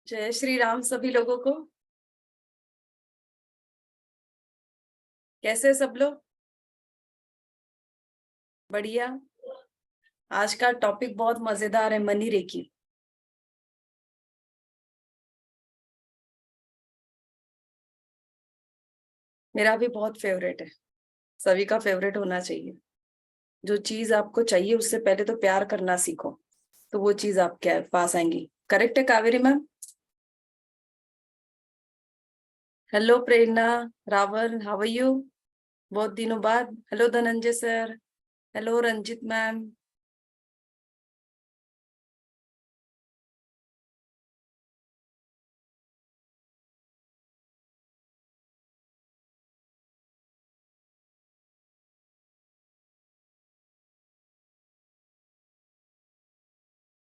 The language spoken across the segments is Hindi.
जय श्री राम सभी लोगों को। कैसे सब लोग? बढ़िया। आज का टॉपिक बहुत मजेदार है, मनी रेकी। मेरा भी बहुत फेवरेट है, सभी का फेवरेट होना चाहिए। जो चीज आपको चाहिए उससे पहले तो प्यार करना सीखो, तो वो चीज आपके पास आएंगी। करेक्ट है Kaveri ma'am? Hello Prerna, Rawal, how are you? बहुत दिनों बाद। Hello Dhananjay sir, hello Ranjit ma'am.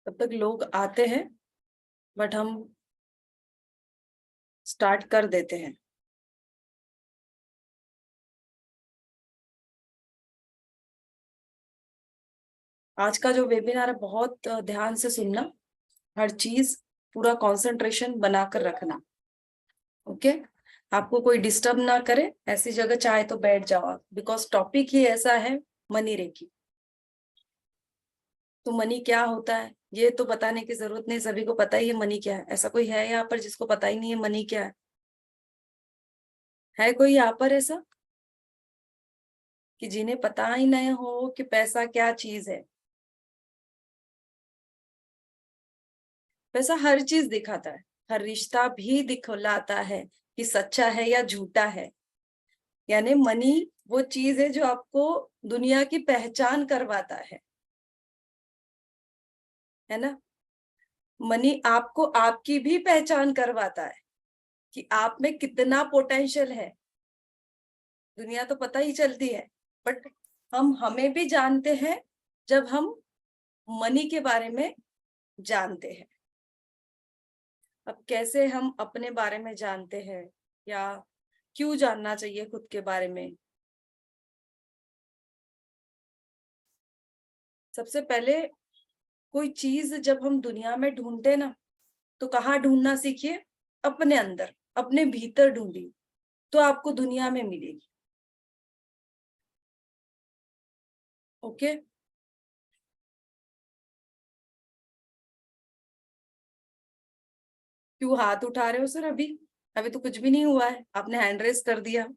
तब तक लोग आते हैं, बट हम स्टार्ट कर देते हैं। आज का जो वेबिनार है बहुत ध्यान से सुनना, हर चीज पूरा कंसंट्रेशन बनाकर रखना। ओके, आपको कोई डिस्टर्ब ना करे, ऐसी जगह चाहे तो बैठ जाओ आप, बिकॉज टॉपिक ही ऐसा है, मनी रेकी। तो मनी क्या होता है ये तो बताने की जरूरत नहीं, सभी को पता ही है मनी क्या है। ऐसा कोई है यहाँ पर जिसको पता ही नहीं है मनी क्या है कोई यहाँ पर ऐसा कि जिन्हें पता ही नहीं हो कि पैसा क्या चीज है? पैसा हर चीज दिखाता है, हर रिश्ता भी दिखलाता है कि सच्चा है या झूठा है। यानी मनी वो चीज है जो आपको दुनिया की पहचान करवाता है ना। मनी आपको आपकी भी पहचान करवाता है कि आप में कितना पोटेंशियल है। दुनिया तो पता ही चलती है, बट हम हमें भी जानते हैं जब हम मनी के बारे में जानते हैं। अब कैसे हम अपने बारे में जानते हैं, या क्यों जानना चाहिए खुद के बारे में? सबसे पहले, कोई चीज जब हम दुनिया में ढूंढते ना, तो कहाँ ढूंढना सीखिए? अपने अंदर, अपने भीतर ढूंढिए, तो आपको दुनिया में मिलेगी। ओके। क्यों हाथ उठा रहे हो सर? अभी अभी तो कुछ भी नहीं हुआ है, आपने हैंड रेस कर दिया।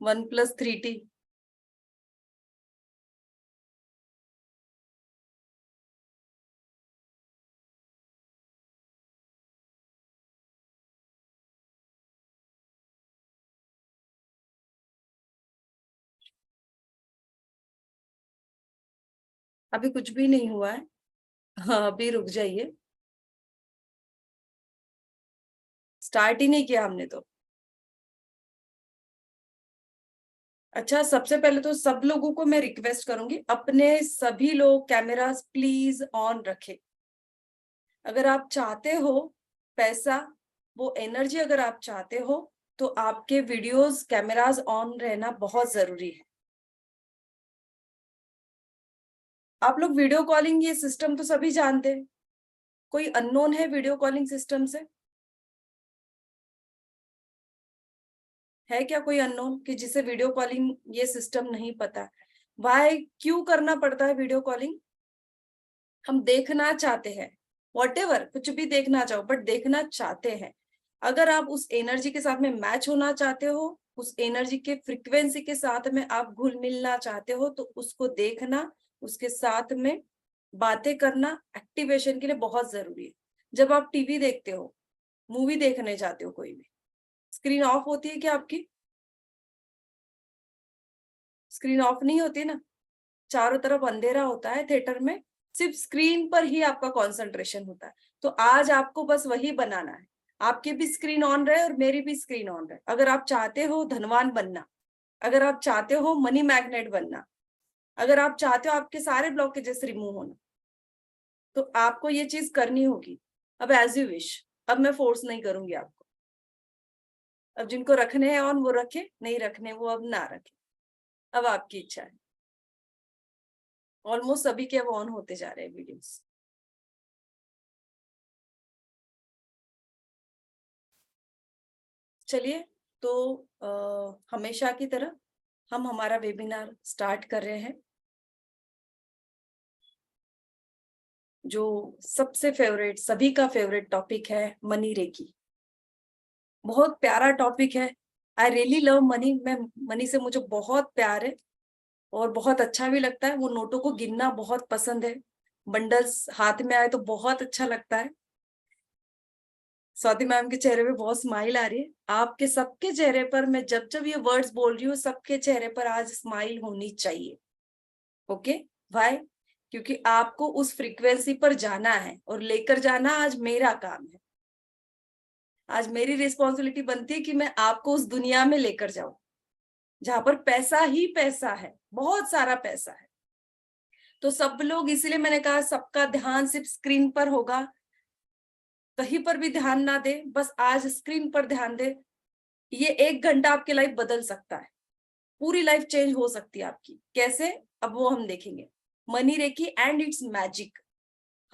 1+3T। अभी कुछ भी नहीं हुआ है। हाँ, अभी रुक जाइए, स्टार्ट ही नहीं किया हमने तो। अच्छा, सबसे पहले तो सब लोगों को मैं रिक्वेस्ट करूंगी, अपने सभी लोग कैमरास प्लीज ऑन रखें। अगर आप चाहते हो पैसा, वो एनर्जी अगर आप चाहते हो, तो आपके वीडियोस कैमरास ऑन रहना बहुत जरूरी है। आप लोग वीडियो कॉलिंग ये सिस्टम तो सभी जानते हैं। कोई अननोन है वीडियो कॉलिंग सिस्टम से? है क्या कोई अननोन कि जिसे वीडियो कॉलिंग ये सिस्टम नहीं पता? वाई, क्यों करना पड़ता है वीडियो कॉलिंग? हम देखना चाहते हैं, वॉटेवर कुछ भी देखना चाहो, बट देखना चाहते हैं। अगर आप उस एनर्जी के साथ में मैच होना चाहते हो, उस एनर्जी के फ्रिक्वेंसी के साथ में आप घुल मिलना चाहते हो, तो उसको देखना, उसके साथ में बातें करना एक्टिवेशन के लिए बहुत जरूरी है। जब आप टीवी देखते हो, मूवी देखने जाते हो, कोई भी स्क्रीन ऑफ होती है क्या आपकी? स्क्रीन ऑफ नहीं होती ना, चारों तरफ अंधेरा होता है थिएटर में, सिर्फ स्क्रीन पर ही आपका कंसंट्रेशन होता है। तो आज आपको बस वही बनाना है, आपकी भी स्क्रीन ऑन रहे और मेरी भी स्क्रीन ऑन रहे। अगर आप चाहते हो धनवान बनना, अगर आप चाहते हो मनी मैग्नेट बनना, अगर आप चाहते हो आपके सारे ब्लॉकेजेस रिमूव होना, तो आपको ये चीज करनी होगी। अब एज यू विश, अब मैं फोर्स नहीं करूंगी आपको। अब जिनको रखने हैं ऑन वो रखे, नहीं रखने वो अब ना रखे, अब आपकी इच्छा है। ऑलमोस्ट सभी के अब ऑन होते जा रहे हैं वीडियोस। चलिए तो हमेशा की तरह हम हमारा वेबिनार स्टार्ट कर रहे हैं। जो सबसे फेवरेट, सभी का फेवरेट टॉपिक है मनी रेकी। बहुत प्यारा टॉपिक है। I really love money. मैं मनी से मुझे बहुत प्यार है और बहुत अच्छा भी लगता है। वो नोटों को गिनना बहुत पसंद है। बंडल्स हाथ में आए तो बहुत अच्छा लगता है। स्वाति मैम के चेहरे पे बहुत स्माइल आ रही है। आपके सबके चेहरे पर, मैं जब जब ये वर्ड्स बोल रही हूँ, सबके चेहरे पर आज स्माइल होनी चाहिए। ओके भाई, क्योंकि आपको उस फ्रीक्वेंसी पर जाना है और लेकर जाना आज मेरा काम है। आज मेरी रिस्पॉन्सिबिलिटी बनती है कि मैं आपको उस दुनिया में लेकर जाऊं जहां पर पैसा ही पैसा है, बहुत सारा पैसा है। तो सब लोग, इसीलिए मैंने कहा सबका ध्यान सिर्फ स्क्रीन पर होगा, कहीं पर भी ध्यान ना दे, बस आज स्क्रीन पर ध्यान दे। ये 1 घंटा आपकी लाइफ बदल सकता है, पूरी लाइफ चेंज हो सकती है आपकी। कैसे, अब वो हम देखेंगे। Money recce and it's magic.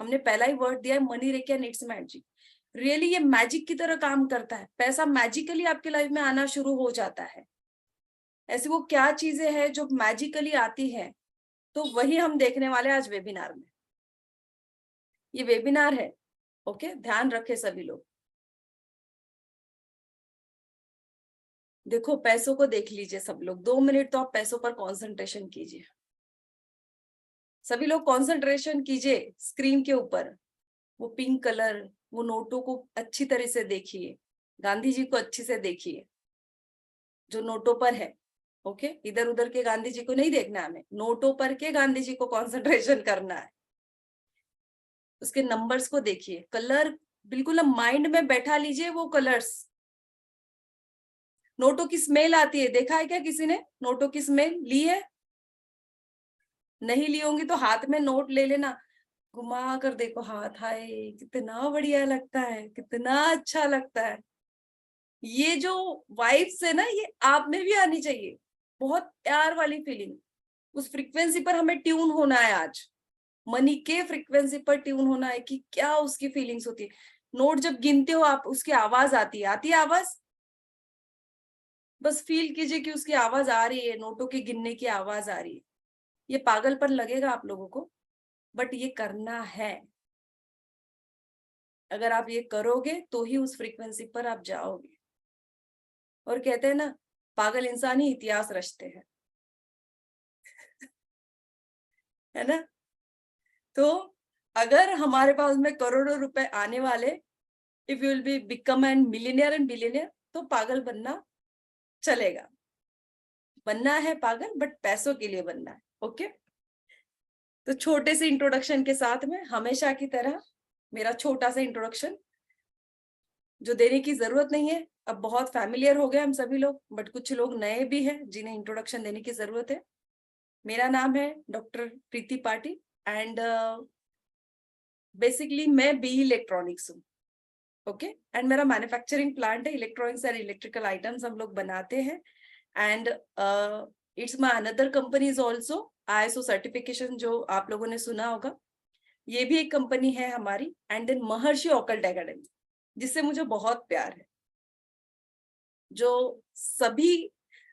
हमने पहला ही वर्ड दिया है, money recce and it's magic. Really ये मैजिक की तरह काम करता है। पैसा मैजिकली आपकी लाइफ में आना शुरू हो जाता है। ऐसी वो क्या चीजें हैं जो मैजिकली आती है, तो वही हम देखने वाले आज वेबिनार में। ये वेबिनार है, ओके, ध्यान रखे सभी लोग। देखो, पैसों को देख लीजिए सब लोग। 2 मिनट तो आप पैसों पर कंसंट्रेशन कीजिए। सभी लोग कंसंट्रेशन कीजिए स्क्रीन के ऊपर। वो पिंक कलर, वो नोटों को अच्छी तरह से देखिए। गांधी जी को अच्छी से देखिए जो नोटों पर है। ओके, इधर उधर के गांधी जी को नहीं देखना है, हमें नोटों पर के गांधी जी को कंसंट्रेशन करना है। उसके नंबर्स को देखिए, कलर बिल्कुल माइंड में बैठा लीजिए। वो कलर्स, नोटों की स्मेल आती है, देखा है क्या किसी ने नोटों की स्मेल ली है? नहीं ली होंगी तो हाथ में नोट ले लेना, घुमा कर देखो हाथ, हाय कितना बढ़िया लगता है, कितना अच्छा लगता है। ये जो वाइब्स है ना, ये आप में भी आनी चाहिए। बहुत प्यार वाली फीलिंग, उस फ्रीक्वेंसी पर हमें ट्यून होना है आज। मनी के फ्रीक्वेंसी पर ट्यून होना है कि क्या उसकी फीलिंग्स होती है। नोट जब गिनते हो आप, उसकी आवाज आती है आवाज। बस फील कीजिए कि उसकी आवाज आ रही है, नोटों के गिनने की आवाज आ रही है। ये पागलपन लगेगा आप लोगों को, बट ये करना है। अगर आप ये करोगे तो ही उस फ्रीक्वेंसी पर आप जाओगे। और कहते हैं ना, पागल इंसान ही इतिहास रचते हैं, है ना? तो अगर हमारे पास में करोड़ों रुपए आने वाले, if you will be become an millionaire and billionaire, तो पागल बनना चलेगा। बनना है पागल, बट पैसों के लिए बनना है। ओके, तो छोटे से इंट्रोडक्शन के साथ में, हमेशा की तरह मेरा छोटा सा इंट्रोडक्शन जो देने की जरूरत नहीं है। अब बहुत फैमिलियर हो गए हम सभी लोग, बट कुछ लोग नए भी हैं जिन्हें इंट्रोडक्शन देने की जरूरत है। मेरा नाम है doctor Preeti Patil and basically मैं बी इलेक्ट्रॉनिक्स हूँ। ओके, एंड मेरा मैन्युफैक्चरिंग प्लांट है, इलेक्ट्रॉनिक्स एंड इलेक्ट्रिकल आइटम्स हम लोग बनाते हैं। And it's my another company is also ISO certification, जो आप लोगों ने सुना होगा, ये भी एक कंपनी है हमारी। And then Maharshi occult academy, जिससे मुझे बहुत प्यार है। जो सभी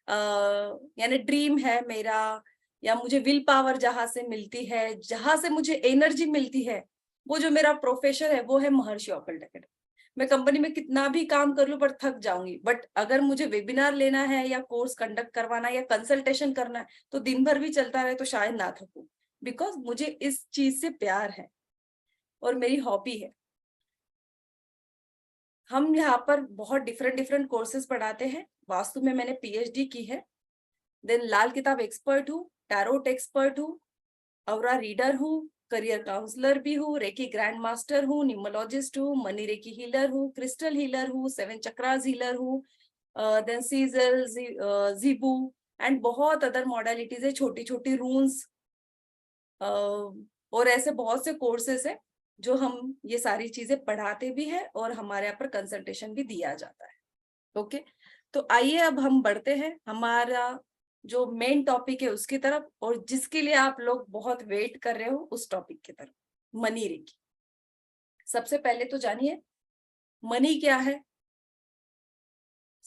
यानी ड्रीम है मेरा, या मुझे विल पावर जहां से मिलती है, जहां से मुझे एनर्जी मिलती है, वो जो मेरा प्रोफेशन है वो है महर्षि ऑकल्ट एकेडमी। मैं कंपनी में कितना भी काम कर लूं पर थक जाऊंगी, बट अगर मुझे वेबिनार लेना है या कोर्स कंडक्ट करवाना है या कंसल्टेशन करना है, तो दिन भर भी चलता रहे तो शायद ना थकूं, बिकॉज मुझे इस चीज से प्यार है और मेरी हॉबी है। हम यहाँ पर बहुत डिफरेंट डिफरेंट कोर्सेज पढ़ाते हैं। वास्तु में मैंने PhD की है। देन लाल किताब एक्सपर्ट हूँ, टैरोट एक्सपर्ट हूँ, औरा रीडर हूँ, करियर काउंसलर भी हूँ, रेकी ग्रैंड मास्टर हूँ, न्यूमोलॉजिस्ट हूँ, मनी रेकी हीलर हूँ, क्रिस्टल हीलर हूँ, 7 चक्रास हीलर हूँ, देन सीजल, जीबू एंड बहुत अदर मॉडलिटीज है, छोटी छोटी रून्स, और ऐसे बहुत से कोर्सेस है जो हम ये सारी चीजें पढ़ाते भी हैं और हमारे यहाँ पर कंसल्टेशन भी दिया जाता है। ओके, तो आइए अब हम बढ़ते हैं हमारा जो मेन टॉपिक है उसकी तरफ, और जिसके लिए आप लोग बहुत वेट कर रहे हो उस टॉपिक की तरफ, मनी रेकी। सबसे पहले तो जानिए मनी क्या है।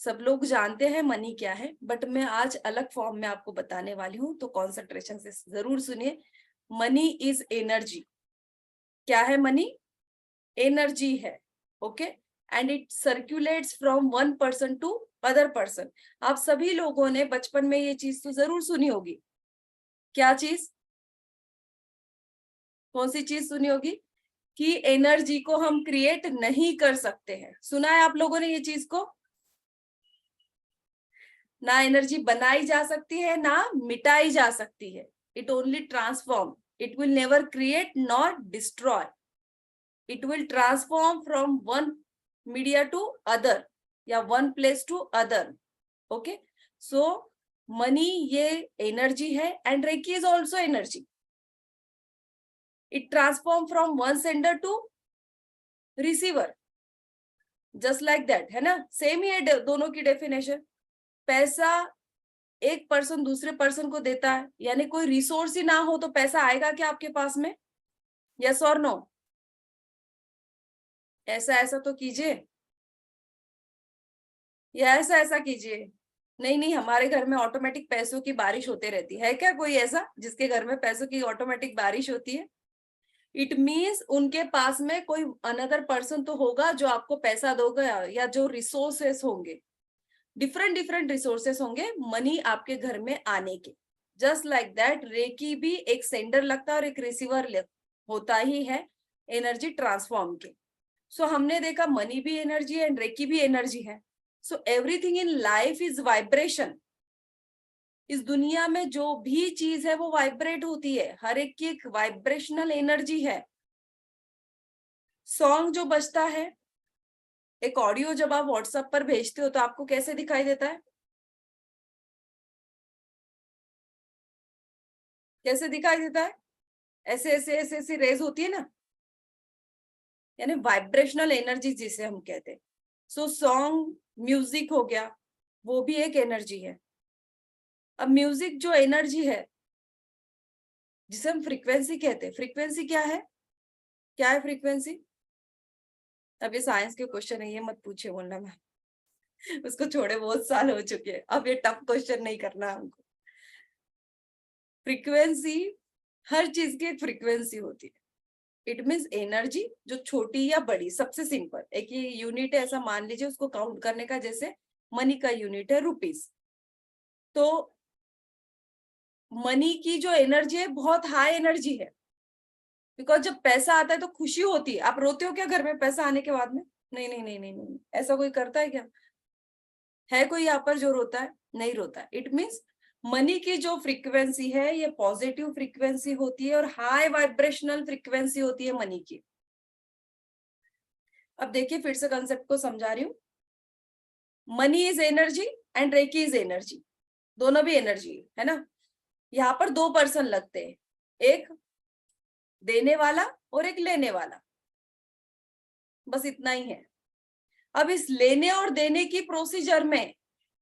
सब लोग जानते हैं मनी क्या है, बट मैं आज अलग फॉर्म में आपको बताने वाली हूँ, तो कॉन्सेंट्रेशन से जरूर सुनिए। Money is energy. क्या है मनी? एनर्जी है। Okay, and it circulates from one person to other person. आप सभी लोगों ने बचपन में ये चीज तो जरूर सुनी होगी। क्या चीज? कौन सी चीज सुनी होगी? कि एनर्जी को हम क्रिएट नहीं कर सकते हैं। सुना है आप लोगों ने ये चीज को? ना एनर्जी बनाई जा सकती है, ना मिटाई जा सकती है। It only transform. It will never create not destroy. It will transform from one media to other, या one place to other. Okay, so money ये एनर्जी है, and recce is also energy. It transform from one sender to receiver, just like that, है ना? सेम ही है दोनों की डेफिनेशन। पैसा एक पर्सन दूसरे पर्सन को देता है, यानी कोई रिसोर्स ही ना हो तो पैसा आएगा क्या आपके पास में? यस और नो? ऐसा ऐसा तो कीजिए, या ऐसा ऐसा कीजिए। नहीं नहीं, हमारे घर में ऑटोमेटिक पैसों की बारिश होते रहती है। क्या कोई ऐसा जिसके घर में पैसों की ऑटोमेटिक बारिश होती है? इट मीन्स उनके पास में कोई अनदर पर्सन तो होगा जो आपको पैसा दोगा, या जो रिसोर्सेस होंगे, डिफरेंट डिफरेंट रिसोर्सेस होंगे मनी आपके घर में आने के। जस्ट लाइक दैट रेकी भी एक सेंडर लगता है और एक रिसीवर होता ही है एनर्जी ट्रांसफॉर्म के। सो हमने देखा मनी भी एनर्जी है एंड रेकी भी एनर्जी है। So everything in life is vibration. इस दुनिया में जो भी चीज है वो वाइब्रेट होती है, हर एक की एक वाइब्रेशनल एनर्जी है। सॉन्ग जो बजता है, एक ऑडियो जब आप व्हाट्सएप पर भेजते हो तो आपको कैसे दिखाई देता है? कैसे दिखाई देता है? ऐसे ऐसे ऐसे ऐसे रेज होती है ना, यानी वाइब्रेशनल एनर्जी जिसे हम कहते हैं। सो सॉन्ग, म्यूजिक हो गया, वो भी एक एनर्जी है। अब म्यूजिक जो एनर्जी है जिसे हम फ्रीक्वेंसी कहते हैं, फ्रीक्वेंसी क्या है? क्या है फ्रीक्वेंसी? अब ये साइंस के क्वेश्चन है, ये मत पूछे बोलना, मैं उसको छोड़े बहुत साल हो चुके हैं, अब ये टफ क्वेश्चन नहीं करना हमको। फ्रीक्वेंसी, हर चीज की एक फ्रीक्वेंसी होती है। इट मीन्स एनर्जी जो छोटी या बड़ी, सबसे सिंपल एक ये यूनिट है, ऐसा मान लीजिए उसको काउंट करने का, जैसे मनी का यूनिट है रुपीस। तो मनी की जो एनर्जी है बहुत हाई एनर्जी है, बिकॉज जब पैसा आता है तो खुशी होती है। आप रोते हो क्या घर में पैसा आने के बाद में? नहीं नहीं नहीं नहीं नहीं, ऐसा कोई करता है क्या? है कोई यहाँ पर जो रोता है? नहीं रोता है। इट मीन्स मनी की जो फ्रीक्वेंसी है ये पॉजिटिव फ्रीक्वेंसी होती है और हाई वाइब्रेशनल फ्रीक्वेंसी होती है मनी की। अब देखिए फिर से कंसेप्ट को समझा रही हूँ। Money is energy and recce is energy, दोनों भी एनर्जी है ना। यहाँ पर दो पर्सन लगते हैं, एक देने वाला और एक लेने वाला, बस इतना ही है। अब इस लेने और देने की प्रोसीजर में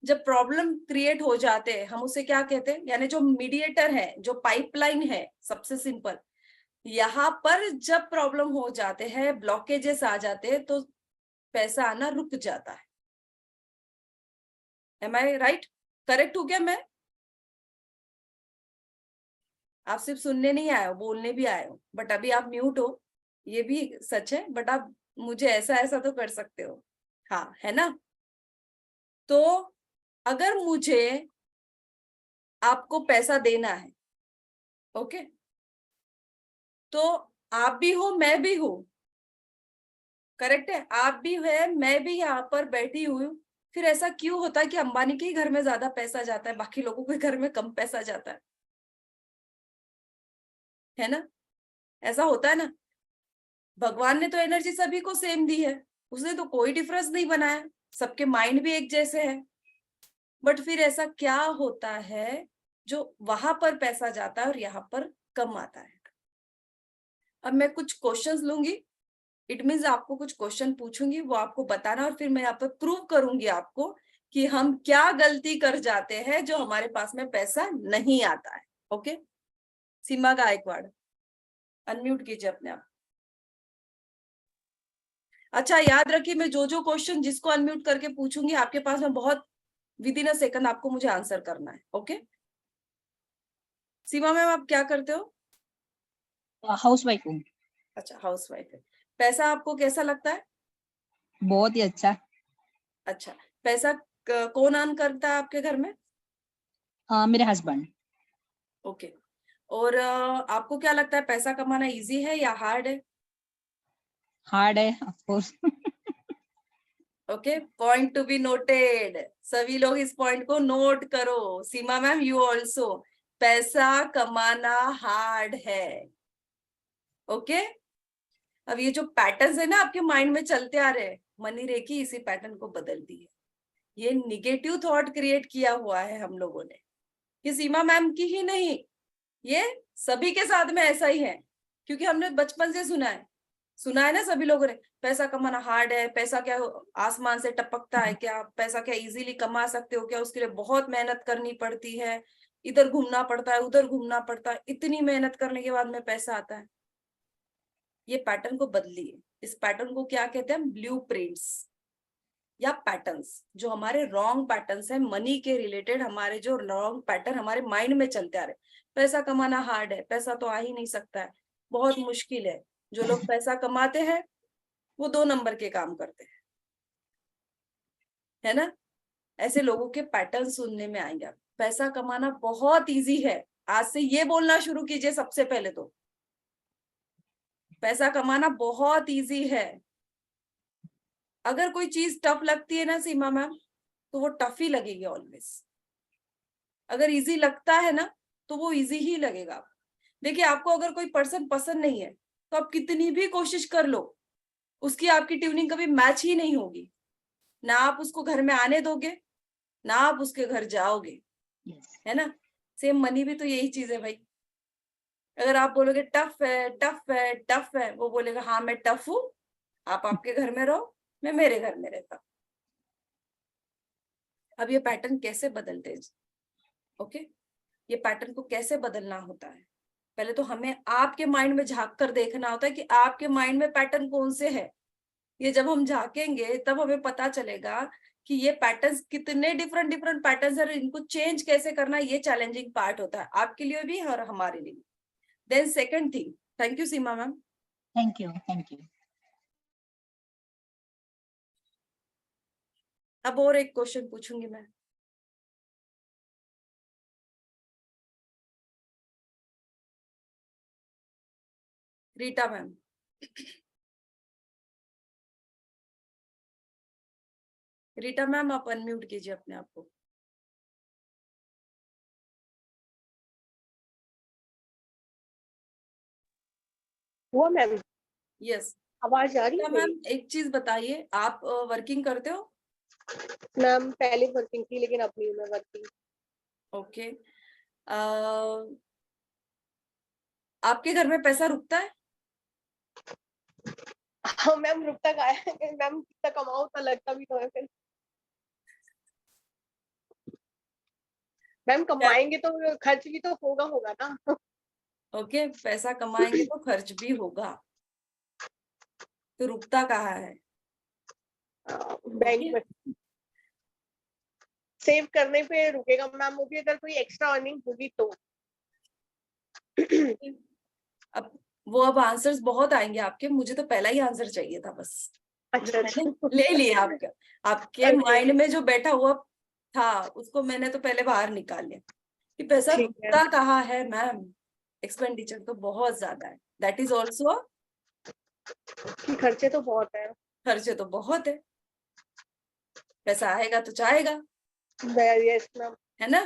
जब प्रॉब्लम क्रिएट हो जाते हैं, हम उसे क्या कहते हैं? यानी जो मीडिएटर है, जो पाइपलाइन है, सबसे सिंपल, यहाँ पर जब प्रॉब्लम हो जाते हैं, ब्लॉकेजेस आ जाते हैं, तो पैसा आना रुक जाता है। एम आई राइट? करेक्ट हूँ क्या मैं? आप सिर्फ सुनने नहीं आए हो, बोलने भी आए हो, बट अभी आप म्यूट हो, ये भी सच है, बट आप मुझे ऐसा ऐसा तो कर सकते हो, हाँ, है ना? तो अगर मुझे आपको पैसा देना है, ओके, तो आप भी हो, मैं भी हूं, करेक्ट है? आप भी है, मैं भी यहाँ पर बैठी हुई हूँ। फिर ऐसा क्यों होता है कि अंबानी के ही घर में ज्यादा पैसा जाता है, बाकी लोगों के घर में कम पैसा जाता है ना? ऐसा होता है ना। भगवान ने तो एनर्जी सभी को सेम दी है, उसने तो कोई डिफरेंस नहीं बनाया, सबके माइंड भी एक जैसे है। बट फिर ऐसा क्या होता है जो वहां पर पैसा जाता है और यहाँ पर कम आता है? अब मैं कुछ क्वेश्चंस लूंगी, इट मीन्स आपको कुछ क्वेश्चन पूछूंगी, वो आपको बताना, और फिर मैं यहाँ पर प्रूव करूंगी आपको कि हम क्या गलती कर जाते हैं जो हमारे पास में पैसा नहीं आता है। ओके, सीमा गायकवाड़, अनम्यूट कीजिए अपने आप। अच्छा याद रखिए, मैं जो जो क्वेश्चन जिसको अनम्यूट करके पूछूंगी आपके पास में बहुत विद इन अ सेकंड आपको मुझे आंसर करना है। ओके सीमा मैम, आप क्या करते हो? हाउस वाइफ हूँ। अच्छा हाउस वाइफ है। पैसा आपको कैसा लगता है? बहुत ही अच्छा। अच्छा, पैसा कौन अर्न करता है आपके घर में? मेरे हस्बैंड। ओके, और आपको क्या लगता है पैसा कमाना इजी है या हार्ड है? हार्ड है of course. Okay, point to be noted. सभी लोग इस पॉइंट को नोट करो। सीमा मैम यू ऑल्सो, पैसा कमाना हार्ड है। ओके, अब ये जो पैटर्न्स है ना आपके माइंड में चलते आ रहे हैं, मनी रेखी इसी पैटर्न को बदलती है। ये निगेटिव थॉट क्रिएट किया हुआ है हम लोगों ने, कि सीमा मैम की ही नहीं, ये सभी के साथ में ऐसा ही है, क्योंकि हमने बचपन से सुना है ना सभी लोगों ने, पैसा कमाना हार्ड है, पैसा क्या आसमान से टपकता है क्या, पैसा क्या इजीली कमा सकते हो क्या, उसके लिए बहुत मेहनत करनी पड़ती है, इधर घूमना पड़ता है उधर घूमना पड़ता है, इतनी मेहनत करने के बाद में पैसा आता है। ये पैटर्न को बदलिए। इस पैटर्न को क्या कहते हैं? ब्लूप्रिंट्स या पैटर्न्स। जो हमारे रॉन्ग पैटर्न्स हैं मनी के रिलेटेड, हमारे जो रॉन्ग पैटर्न हमारे माइंड में चलते आ रहे, पैसा कमाना हार्ड है, पैसा तो आ ही नहीं सकता है, बहुत मुश्किल है, जो लोग पैसा कमाते हैं वो 2 नंबर के काम करते हैं, है ना? ऐसे लोगों के पैटर्न सुनने में आएंगे। पैसा कमाना बहुत इजी है, आज से ये बोलना शुरू कीजिए सबसे पहले तो, पैसा कमाना बहुत इजी है। अगर कोई चीज टफ लगती है ना सीमा मैम, तो वो टफ ही लगेगी ऑलवेज। अगर इजी लगता है ना तो वो इजी ही लगेगा। देखिए, आपको अगर कोई पर्सन पसंद नहीं है तो आप कितनी भी कोशिश कर लो, उसकी आपकी ट्यूनिंग कभी मैच ही नहीं होगी। ना आप उसको घर में आने दोगे, ना आप उसके घर जाओगे, है ना? सेम मनी भी तो यही चीज है भाई। अगर आप बोलोगे टफ है टफ है टफ है, वो बोलेगा हाँ मैं टफ हूँ, आप आपके घर में रहो, मैं मेरे घर में रहता। अब ये पैटर्न कैसे बदलते हैं? ओके, ये पैटर्न को कैसे बदलना होता है? पहले तो हमें आपके माइंड में झांक कर देखना होता है कि आपके माइंड में पैटर्न कौन से है। ये जब हम झांकेंगे तब हमें पता चलेगा कि ये पैटर्न्स कितने डिफरेंट डिफरेंट पैटर्न्स है, इनको चेंज कैसे करना, ये चैलेंजिंग पार्ट होता है आपके लिए भी और हमारे लिए भी। Then second thing, thank you Seema ma'am. Thank you, thank you. अब और एक क्वेश्चन पूछूंगी मैं। रीटा मैम, रीटा मैम आप अनम्यूट कीजिए अपने आप को। हुआ मैम? यस। आवाज आ रही है मैम मेरी? एक चीज बताइए, आप वर्किंग करते हो? मैम पहले वर्किंग थी लेकिन अब नहीं, मैं वर्किंग। ओके, आपके घर में पैसा रुकता है? हाँ मैम, रुकता का है मैम, कितना कमाओ तो लगता भी तो है फिर। मैम कमाएंगे तो खर्च भी तो होगा होगा ना। ओके, पैसा कमाएंगे तो खर्च भी होगा, तो रुकता कहाँ है? बैंक में सेव करने पे रुकेगा मैम, वो भी अगर कोई एक्स्ट्रा अर्निंग होगी तो। अब वो अब आंसर्स बहुत आएंगे आपके, मुझे तो पहला ही आंसर चाहिए था बस। अच्छा मैंने अच्छा। ले लिया आपका, आपके माइंड में जो बैठा हुआ था उसको मैंने तो पहले बाहर निकाल लिया कि पैसा ठीक है। रुकता कहाँ है मैम। एक्सपेंडिचर तो बहुत ज्यादा है, दैट इज ऑल्सो, खर्चे तो बहुत है। खर्चे तो बहुत है, पैसा आएगा तो जाएगा, यस मैम। है ना?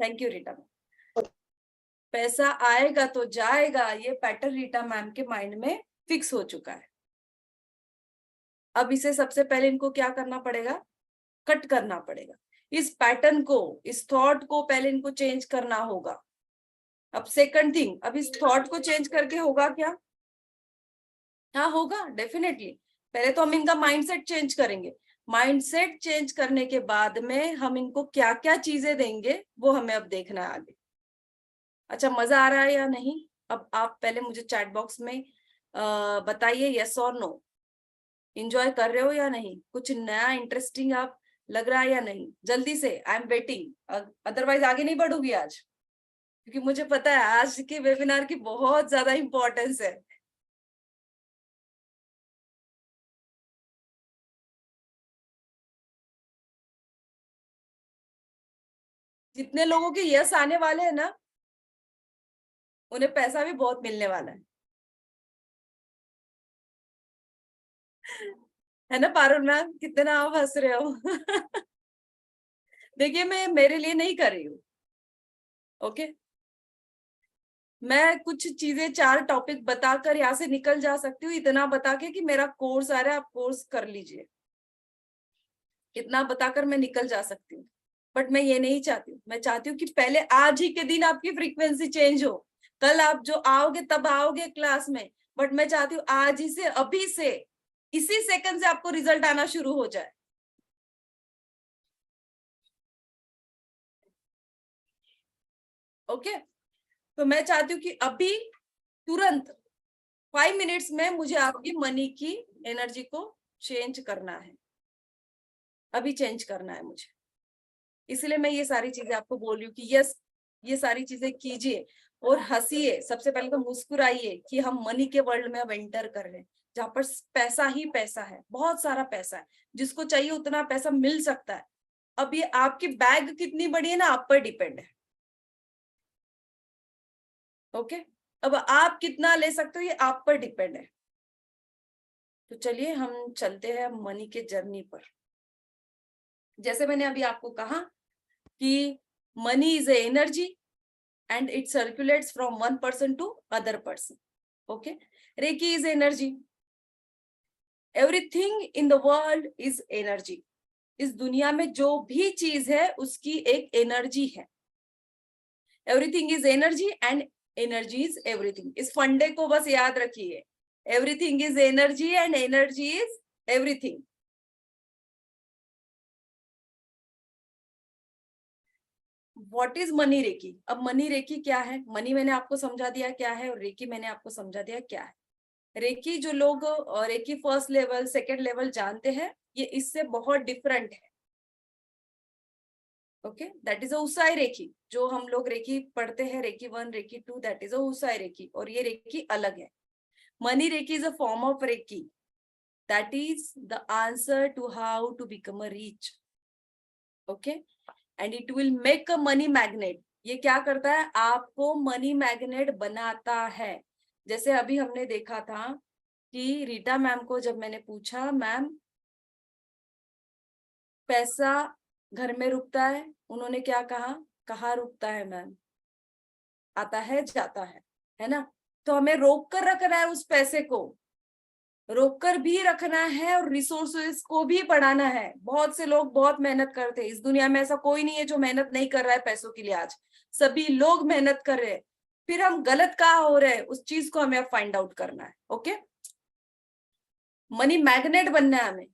Thank you Rita ma'am. पैसा आएगा तो जाएगा, ये पैटर्न रीटा मैम के माइंड में फिक्स हो चुका है। अब इसे सबसे पहले इनको क्या करना पड़ेगा? कट करना पड़ेगा। इस पैटर्न को, इस थॉट को पहले इनको चेंज करना होगा। अब सेकंड थिंग, अब इस थॉट को चेंज करके होगा क्या? हाँ होगा डेफिनेटली। पहले तो हम इनका माइंडसेट चेंज करेंगे, माइंडसेट चेंज करने के बाद में हम इनको क्या क्या चीजें देंगे वो हमें अब देखना है आगे। अच्छा, मजा आ रहा है या नहीं? अब आप पहले मुझे चैट बॉक्स में बताइए यस और नो। इंजॉय कर रहे हो या नहीं? कुछ नया इंटरेस्टिंग आप लग रहा है या नहीं? जल्दी से, आई एम वेटिंग, अदरवाइज आगे नहीं बढ़ूंगी आज, क्योंकि मुझे पता है आज के वेबिनार की बहुत ज्यादा इंपॉर्टेंस है। जितने लोगों के यस आने वाले हैं ना, उन्हें पैसा भी बहुत मिलने वाला है ना पारुल मैम? कितना आप हंस रहे हो? देखिए, मैं मेरे लिए नहीं कर रही हूँ, ओके? मैं कुछ चीजें 4 टॉपिक बताकर यहाँ से निकल जा सकती हूँ, इतना बता के कि मेरा कोर्स आ रहा है, आप कोर्स कर लीजिए, इतना बताकर मैं निकल जा सकती हूँ। बट मैं ये नहीं चाहती हूँ, मैं चाहती हूँ कि पहले आज ही के दिन आपकी फ्रीक्वेंसी चेंज हो। कल आप जो आओगे तब आओगे क्लास में, बट मैं चाहती हूँ आज ही से, अभी से, इसी सेकंड से आपको रिजल्ट आना शुरू हो जाए। ओके? तो मैं चाहती हूँ कि अभी तुरंत 5 मिनट्स में मुझे आपकी मनी की एनर्जी को चेंज करना है, अभी चेंज करना है मुझे। इसलिए मैं ये सारी चीजें आपको बोल रही हूँ कि यस, ये सारी चीजें कीजिए और हंसिए। सबसे पहले तो मुस्कुराइए कि हम मनी के वर्ल्ड में अब एंटर कर रहे हैं, जहां पर पैसा ही पैसा है, बहुत सारा पैसा है, जिसको चाहिए उतना पैसा मिल सकता है। अब ये आपकी बैग कितनी बड़ी है ना, आप पर डिपेंड है। ओके? अब आप कितना ले सकते हो ये आप पर डिपेंड है। तो चलिए हम चलते हैं मनी के जर्नी पर। जैसे मैंने अभी आपको कहा कि money is a energy and it circulates from one person to other person. Okay? Reiki is energy. Everything in the world is energy. इस दुनिया में जो भी चीज है उसकी एक एनर्जी है। Everything is energy and energy is everything. इस फंडे को बस याद रखिए। Everything is energy and energy is everything. What is money reiki? अब मनी रेकी क्या है? मनी मैंने आपको समझा दिया क्या है, और रेकी मैंने आपको समझा दिया क्या है। रेकी जो लोग Reiki first level second level जानते हैं, ये इससे बहुत डिफरेंट है। Okay? That is Usui Reiki. जो हम लोग रेकी पढ़ते हैं, Reiki 1 Reiki 2, that is Usui Reiki, और ये रेकी अलग है। Money Reiki is a form of Reiki, that is the answer to how to become a rich. Okay? And it will make a money magnet. ये क्या करता है? आपको मनी मैग्नेट बनाता है। जैसे अभी हमने देखा था कि रीटा मैम को जब मैंने पूछा, मैम पैसा घर में रुकता है, उन्होंने क्या कहा? कहाँ रुकता है मैम? आता है जाता है ना? तो हमें रोक कर रखना है, उस पैसे को रोक कर भी रखना है, और रिसोर्सेस को भी बढ़ाना है। बहुत से लोग बहुत मेहनत करते हैं इस दुनिया में, ऐसा कोई नहीं है जो मेहनत नहीं कर रहा है पैसों के लिए। आज सभी लोग मेहनत कर रहे हैं, फिर हम गलत कहाँ हो रहे हैं उस चीज को हमें फाइंड आउट करना है। ओके? मनी मैग्नेट बनना है हमें,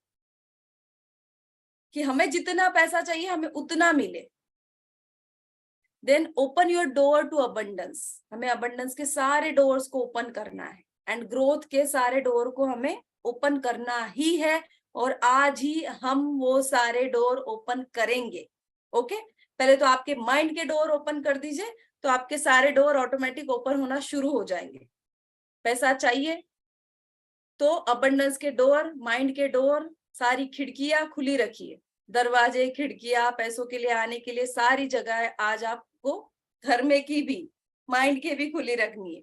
कि हमें जितना पैसा चाहिए हमें उतना मिले। Then open your door to abundance. हमें अबंडेंस के सारे डोर्स को ओपन करना है, एंड ग्रोथ के सारे डोर को हमें ओपन करना ही है, और आज ही हम वो सारे डोर ओपन करेंगे। ओके? पहले तो आपके माइंड के डोर ओपन कर दीजिए, तो आपके सारे डोर ऑटोमेटिक ओपन होना शुरू हो जाएंगे। पैसा चाहिए तो अबंडेंस के डोर, माइंड के डोर, सारी खिड़कियां खुली रखिए। दरवाजे, खिड़कियां, पैसों के लिए आने के लिए सारी जगह आज आपको घर में की भी, माइंड के भी खुली रखनी है।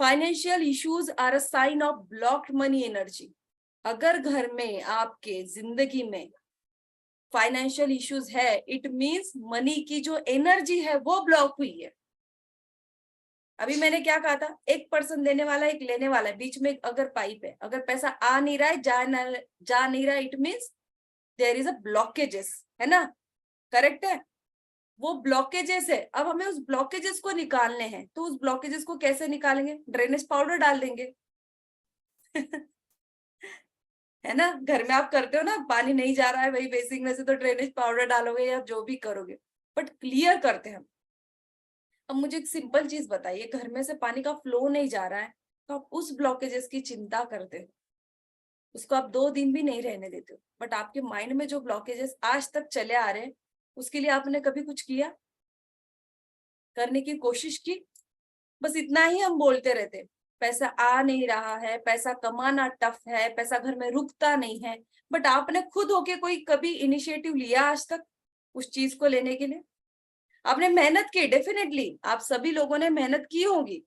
Financial issues are a sign of blocked money energy. अगर घर में आपके जिंदगी में फाइनेंशियल इश्यूज है, इट मींस मनी की जो एनर्जी है वो ब्लॉक हुई है। अभी मैंने क्या कहा था? एक पर्सन देने वाला, एक लेने वाला है, बीच में अगर पाइप है, अगर पैसा आ नहीं रहा है, जा नहीं रहा है, it means there is a blockages, है ना? करेक्ट है? वो ब्लॉकेजेस है। अब हमें उस ब्लॉकेजेस को निकालने हैं, तो उस ब्लॉकेजेस को कैसे निकालेंगे? ड्रेनेज पाउडर डाल देंगे। है ना? घर में आप करते हो ना, पानी नहीं जा रहा है वही बेसिक में से, तो ड्रेनेज पाउडर डालोगे या जो भी करोगे, बट क्लियर करते हैं हम। अब मुझे एक सिंपल चीज बताइए, घर में से पानी का फ्लो नहीं जा रहा है, तो आप उस ब्लॉकेजेस की चिंता करते हो, उसको आप 2 दिन भी नहीं रहने देते हो, बट आपके माइंड में जो ब्लॉकेजेस आज तक चले आ रहे हैं उसके लिए आपने कभी कुछ किया, करने की कोशिश की? बस इतना ही हम बोलते रहते, पैसा आ नहीं रहा है, पैसा कमाना टफ है, पैसा घर में रुकता नहीं है, बट आपने खुद होके कोई कभी इनिशिएटिव लिया आज तक उस चीज को लेने के लिए? आपने मेहनत की, डेफिनेटली आप सभी लोगों ने मेहनत की होगी,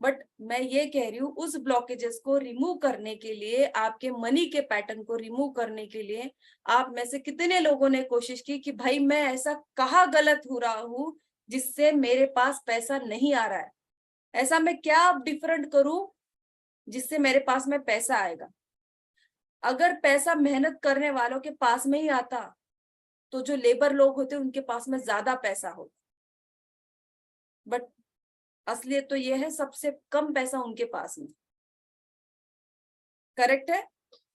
बट मैं ये कह रही हूँ उस ब्लॉकेजेस को रिमूव करने के लिए, आपके मनी के पैटर्न को रिमूव करने के लिए आप में से कितने लोगों ने कोशिश की कि भाई मैं ऐसा कहाँ गलत हो रहा हूँ जिससे मेरे पास पैसा नहीं आ रहा है, ऐसा मैं क्या डिफरेंट करूं जिससे मेरे पास में पैसा आएगा? अगर पैसा मेहनत करने वालों के पास में ही आता तो जो लेबर लोग होते उनके पास में ज्यादा पैसा होता, बट असलियत तो ये है सबसे कम पैसा उनके पास में। करेक्ट है?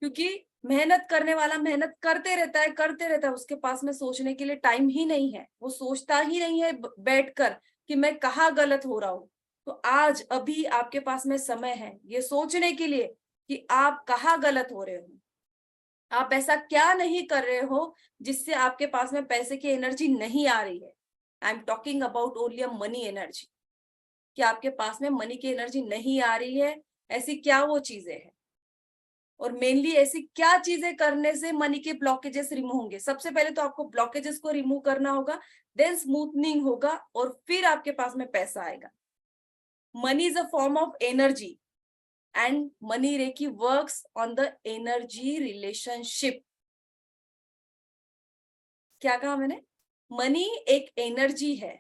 क्योंकि मेहनत करने वाला मेहनत करते रहता है, उसके पास में सोचने के लिए टाइम ही नहीं है, वो सोचता ही नहीं है बैठकर कि मैं कहाँ गलत हो रहा हूँ। तो आज अभी आपके पास में समय है ये सोचने के लिए कि आप कहाँ गलत हो रहे हो, आप ऐसा क्या नहीं कर रहे हो जिससे आपके पास में पैसे की एनर्जी नहीं आ रही है। I am talking about only money energy, कि आपके पास में मनी की एनर्जी नहीं आ रही है, ऐसी क्या वो चीजें हैं, और मेनली ऐसी क्या चीजें करने से मनी के ब्लॉकेजेस रिमूव होंगे। सबसे पहले तो आपको ब्लॉकेजेस को रिमूव करना होगा, देन स्मूथनिंग होगा, और फिर आपके पास में पैसा आएगा। Money is a form of energy and money reiki works on the energy relationship. क्या कहा मैंने? मनी एक एनर्जी है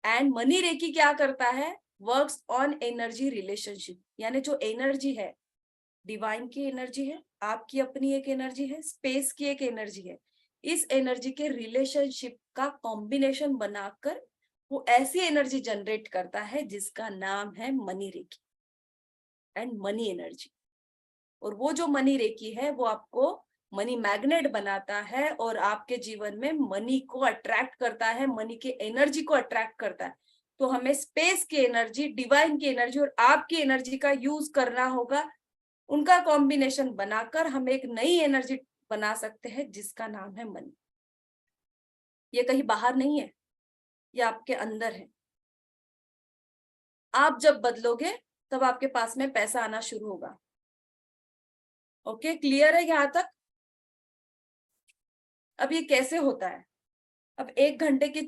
एंड मनी रेकी क्या करता है? Works on energy relationship. यानी जो एनर्जी है, डिवाइन की एनर्जी है, आपकी अपनी एक एनर्जी है, स्पेस की एक एनर्जी है, इस एनर्जी के रिलेशनशिप का कॉम्बिनेशन बनाकर वो ऐसी एनर्जी जनरेट करता है जिसका नाम है money recce and money energy. और वो जो मनी रेकी है वो आपको मनी मैग्नेट बनाता है और आपके जीवन में मनी को अट्रैक्ट करता है, मनी के एनर्जी को अट्रैक्ट करता है। तो हमें स्पेस की एनर्जी, डिवाइन की एनर्जी और आपकी एनर्जी का यूज करना होगा, उनका कॉम्बिनेशन बनाकर हम एक नई एनर्जी बना सकते हैं जिसका नाम है मनी। ये कहीं बाहर नहीं है, ये आपके अंदर है। आप जब बदलोगे तब आपके पास में पैसा आना शुरू होगा। ओके, क्लियर है यहाँ तक? अब ये कैसे होता है? अब 1 घंटे के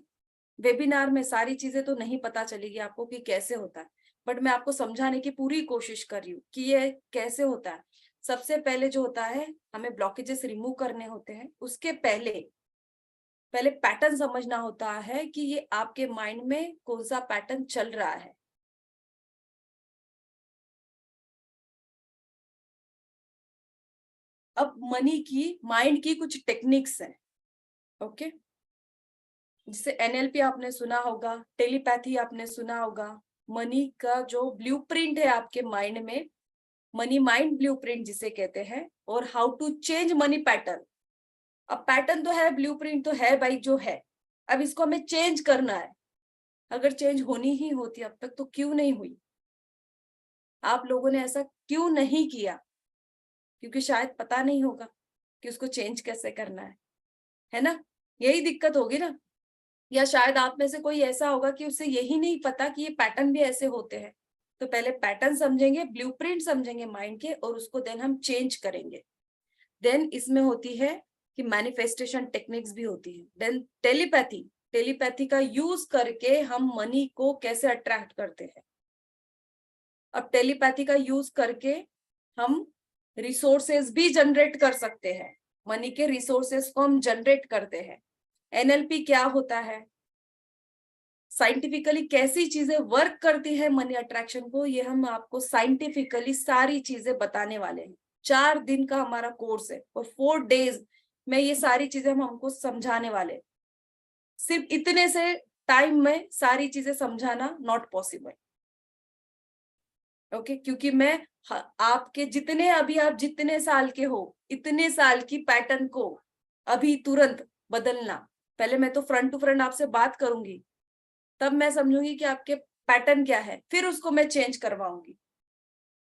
वेबिनार में सारी चीजें तो नहीं पता चलेगी आपको कि कैसे होता है, बट मैं आपको समझाने की पूरी कोशिश कर रही हूँ कि ये कैसे होता है। सबसे पहले जो होता है, हमें ब्लॉकेजेस रिमूव करने होते हैं। उसके पहले पैटर्न समझना होता है कि ये आपके माइंड में कौन सा पैटर्न चल रहा है। अब मनी की, माइंड की कुछ टेक्निक्स हैं, ओके, जिसे एनएलपी आपने सुना होगा, टेलीपैथी आपने सुना होगा। मनी का जो ब्लूप्रिंट है आपके माइंड में, मनी माइंड ब्लूप्रिंट जिसे कहते हैं, और how to change money pattern. अब पैटर्न तो है, ब्लूप्रिंट तो है भाई जो है, अब इसको हमें चेंज करना है। अगर चेंज होनी ही होती अब तक तो क्यों नहीं हुई? आप लोगों ने ऐसा क्यों नहीं किया? क्योंकि शायद पता नहीं होगा कि उसको चेंज कैसे करना है ना? यही दिक्कत होगी ना। या शायद आप में से कोई ऐसा होगा कि उसे यही नहीं पता कि ये पैटर्न भी ऐसे होते हैं। तो पहले पैटर्न समझेंगे, ब्लूप्रिंट समझेंगे माइंड के, और उसको देन हम चेंज करेंगे। देन इसमें होती है कि मैनिफेस्टेशन टेक्निक्स भी होती है। देन टेलीपैथी का यूज करके हम मनी को कैसे अट्रैक्ट करते हैं। अब टेलीपैथी का यूज करके हम रिसोर्सेज भी जनरेट कर सकते हैं, मनी के रिसोर्सेज को हम जनरेट करते हैं। एनएलपी क्या होता है, साइंटिफिकली कैसी चीजें वर्क करती है मनी अट्रैक्शन को, ये हम आपको साइंटिफिकली सारी चीजें बताने वाले हैं। 4 दिन का हमारा कोर्स है और 4 डेज में ये सारी चीजें हम हमको समझाने वाले हैं। सिर्फ इतने से टाइम में सारी चीजें समझाना नॉट पॉसिबल, ओके, क्योंकि मैं आपके जितने, अभी आप जितने साल के हो, इतने साल की पैटर्न को अभी तुरंत बदलना, पहले मैं तो फ्रंट टू फ्रंट आपसे बात करूंगी, तब मैं समझूंगी कि आपके पैटर्न क्या है, फिर उसको मैं चेंज करवाऊंगी।